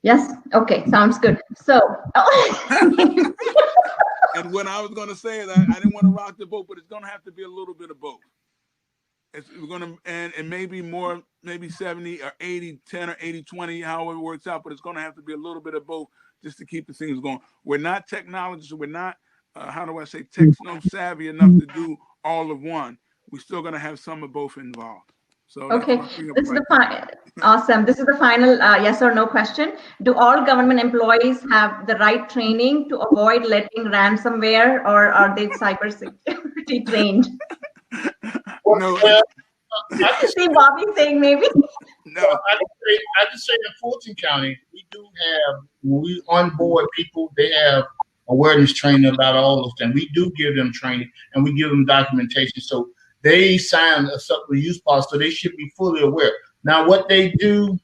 Yes. Okay, sounds good. So. And what I was going to say is I didn't want to rock the boat, but it's going to have to be a little bit of both. We're going to, and maybe more, maybe 70 or 80, 10 or 80, 20, however it works out, but it's going to have to be a little bit of both just to keep the things going. We're not technologists. We're not, techno savvy enough to do all of one. We're still going to have some of both involved. So okay, this is the awesome. This is the final yes or no question. Do all government employees have the right training to avoid letting ransomware, or are they cybersecurity trained? No. See Bobby saying maybe. No, I just say in Fulton County, we do have, when we onboard people, they have awareness training about all those things. We do give them training and we give them documentation. So they sign a supplemental use policy, so they should be fully aware. Now, what they do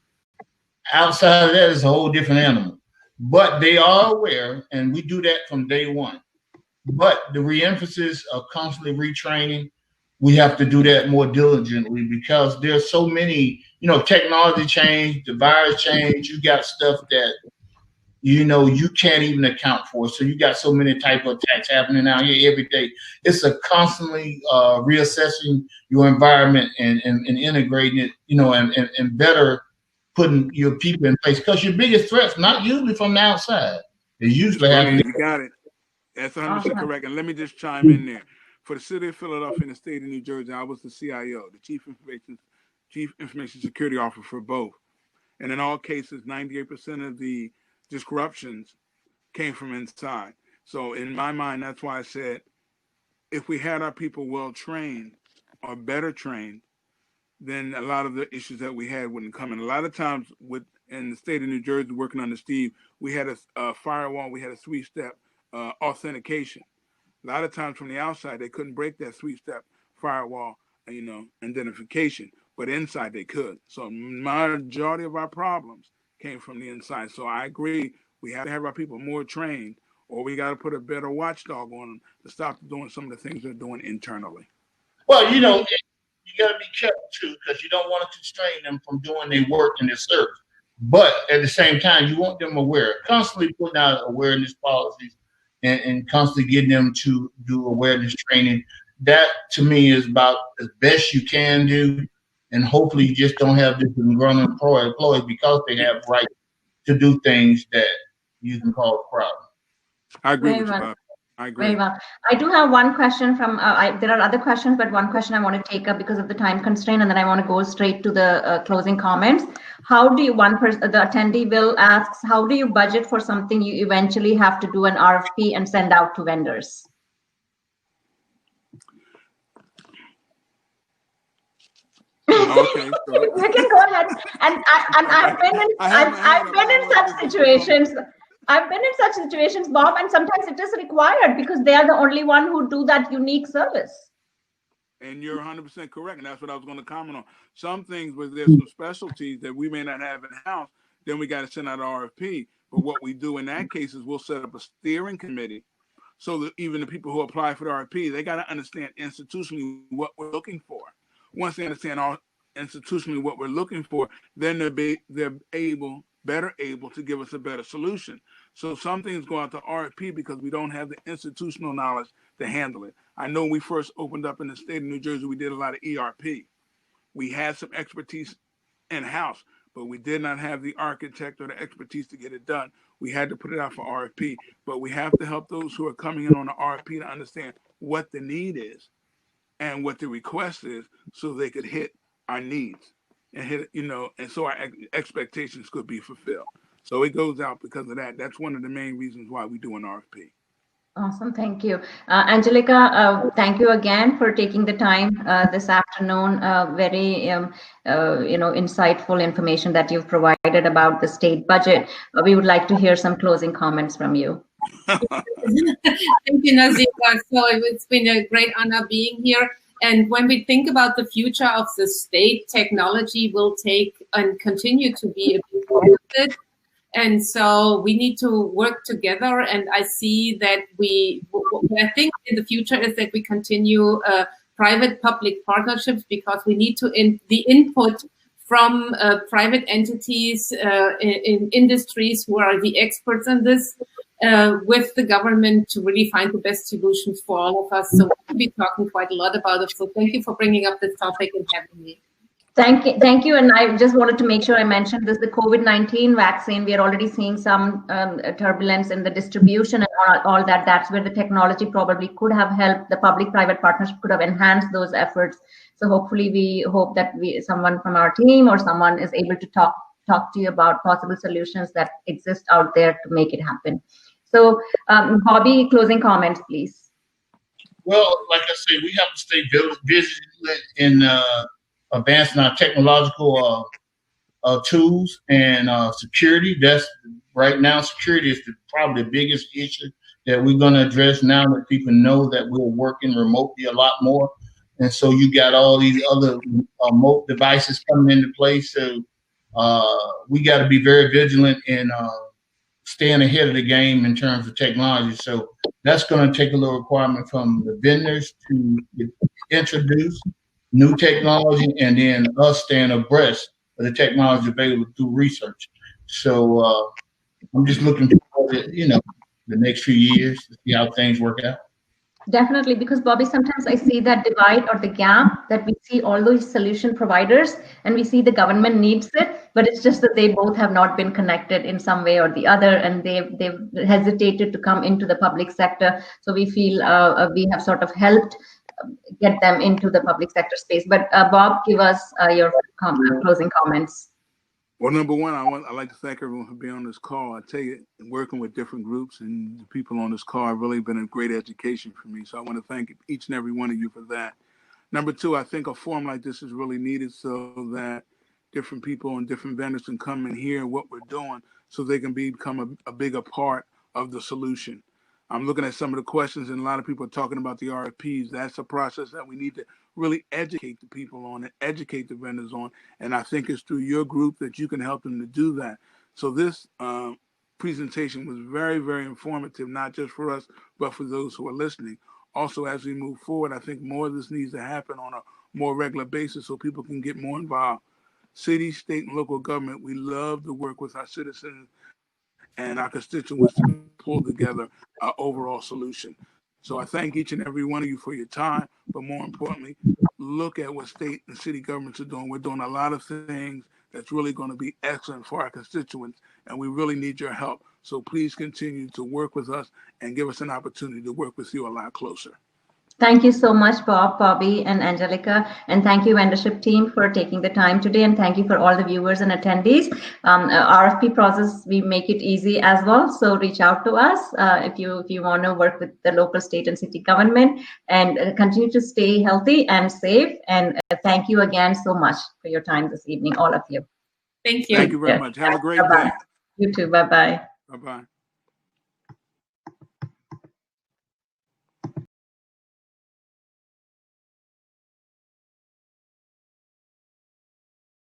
outside of that is a whole different animal. But they are aware, and we do that from day one. But the re-emphasis of constantly retraining, we have to do that more diligently, because there's so many, technology change, the virus change, you got stuff that, you can't even account for. So you got so many type of attacks happening out here every day. It's a constantly reassessing your environment and integrating it, and better putting your people in place. Because your biggest threat's not usually from the outside. They usually happen. You got it. That's 100% correct. And let me just chime in there. For the city of Philadelphia and the state of New Jersey, I was the CIO, the Chief Information Security Officer for both. And in all cases, 98% of the disruptions came from inside. So in my mind, that's why I said, if we had our people well trained or better trained, then a lot of the issues that we had wouldn't come in. A lot of times in the state of New Jersey, working under Steve, we had a firewall, we had a 3-step authentication. A lot of times from the outside, they couldn't break that 3-step firewall, identification, but inside they could. So majority of our problems came from the inside. So I agree, we have to have our people more trained, or we got to put a better watchdog on them to stop doing some of the things they're doing internally. Well, you got to be careful too, because you don't want to constrain them from doing their work and their service. But at the same time, you want them aware, constantly putting out awareness policies and constantly getting them to do awareness training. That to me is about as best you can do. And hopefully you just don't have this running employees because they have rights to do things that you can cause a problem. I agree with you, Bob. I agree. Very well. I do have one question from, there are other questions, but one question I want to take up because of the time constraint, and then I want to go straight to the closing comments. How do you, the attendee Will asks, how do you budget for something you eventually have to do an RFP and send out to vendors? Okay, so you can go ahead. And I've been in such situations. I've been in such situations, Bob, and sometimes it is required because they are the only one who do that unique service. And you're 100% correct, and that's what I was going to comment on. Some things where there's some specialties that we may not have in-house, then we got to send out an RFP. But what we do in that case is we'll set up a steering committee so that even the people who apply for the RFP, they got to understand institutionally what we're looking for. Once they understand institutionally what we're looking for, then they're better able to give us a better solution. So some things go out to RFP because we don't have the institutional knowledge to handle it. I know when we first opened up in the state of New Jersey, we did a lot of ERP. We had some expertise in-house, but we did not have the architect or the expertise to get it done. We had to put it out for RFP, but we have to help those who are coming in on the RFP to understand what the need is and what the request is so they could hit our needs and hit, and so our expectations could be fulfilled. So it goes out because of that. That's one of the main reasons why we do an RFP. Awesome, thank you. Angelika, thank you again for taking the time this afternoon. Very, insightful information that you've provided about the state budget. We would like to hear some closing comments from you. Thank you, Nazira. So it's been a great honor being here. And when we think about the future of the state, technology will take and continue to be a big part of it. And so we need to work together. And I see that what I think in the future is that we continue private-public partnerships because we need the input from private entities in industries who are the experts in this with the government to really find the best solutions for all of us. So we'll be talking quite a lot about it. So thank you for bringing up this topic and having me. Thank you. And I just wanted to make sure I mentioned this, the COVID-19 vaccine, we are already seeing some turbulence in the distribution and all that. That's where the technology probably could have helped. The public-private partnership could have enhanced those efforts. So hopefully we hope that someone from our team or someone is able to talk to you about possible solutions that exist out there to make it happen. So Bobby, closing comments, please. Well, like I say, we have to stay vigilant in advancing our technological tools and security. That's right now, security is probably the biggest issue that we're going to address now that people know that we're working remotely a lot more. And so you got all these other remote devices coming into place. So we got to be very vigilant in staying ahead of the game in terms of technology. So that's going to take a little requirement from the vendors to introduce new technology, and then us staying abreast of the technology available through research. So I'm just looking forward to, the next few years to see how things work out. Definitely, because Bobby, sometimes I see that divide or the gap that we see all those solution providers and we see the government needs it, but it's just that they both have not been connected in some way or the other, and they've hesitated to come into the public sector. So we feel we have sort of helped get them into the public sector space. But Bob, give us your closing comments. Well, number one, I'd like to thank everyone for being on this call. I tell you, working with different groups and the people on this call have really been a great education for me. So I want to thank each and every one of you for that. Number two, I think a forum like this is really needed so that different people and different vendors can come and hear what we're doing so they can become a bigger part of the solution. I'm looking at some of the questions, and a lot of people are talking about the RFPs. That's a process that we need to really educate the people on and educate the vendors on. And I think it's through your group that you can help them to do that. So this presentation was very, very informative, not just for us, but for those who are listening. Also, as we move forward, I think more of this needs to happen on a more regular basis so people can get more involved. City, state, and local government, we love to work with our citizens and our constituents to pull together our overall solution. So I thank each and every one of you for your time, but more importantly, look at what state and city governments are doing. We're doing a lot of things that's really going to be excellent for our constituents, and we really need your help. So please continue to work with us and give us an opportunity to work with you a lot closer. Thank you so much, Bob, Bobby, and Angelika. And thank you, Vendorship team, for taking the time today. And thank you for all the viewers and attendees. RFP process, we make it easy as well. So reach out to us if you want to work with the local, state, and city government. And continue to stay healthy and safe. And thank you again so much for your time this evening, all of you. Thank you. Thank you very much. Have a great day. You too. Bye-bye. Bye-bye.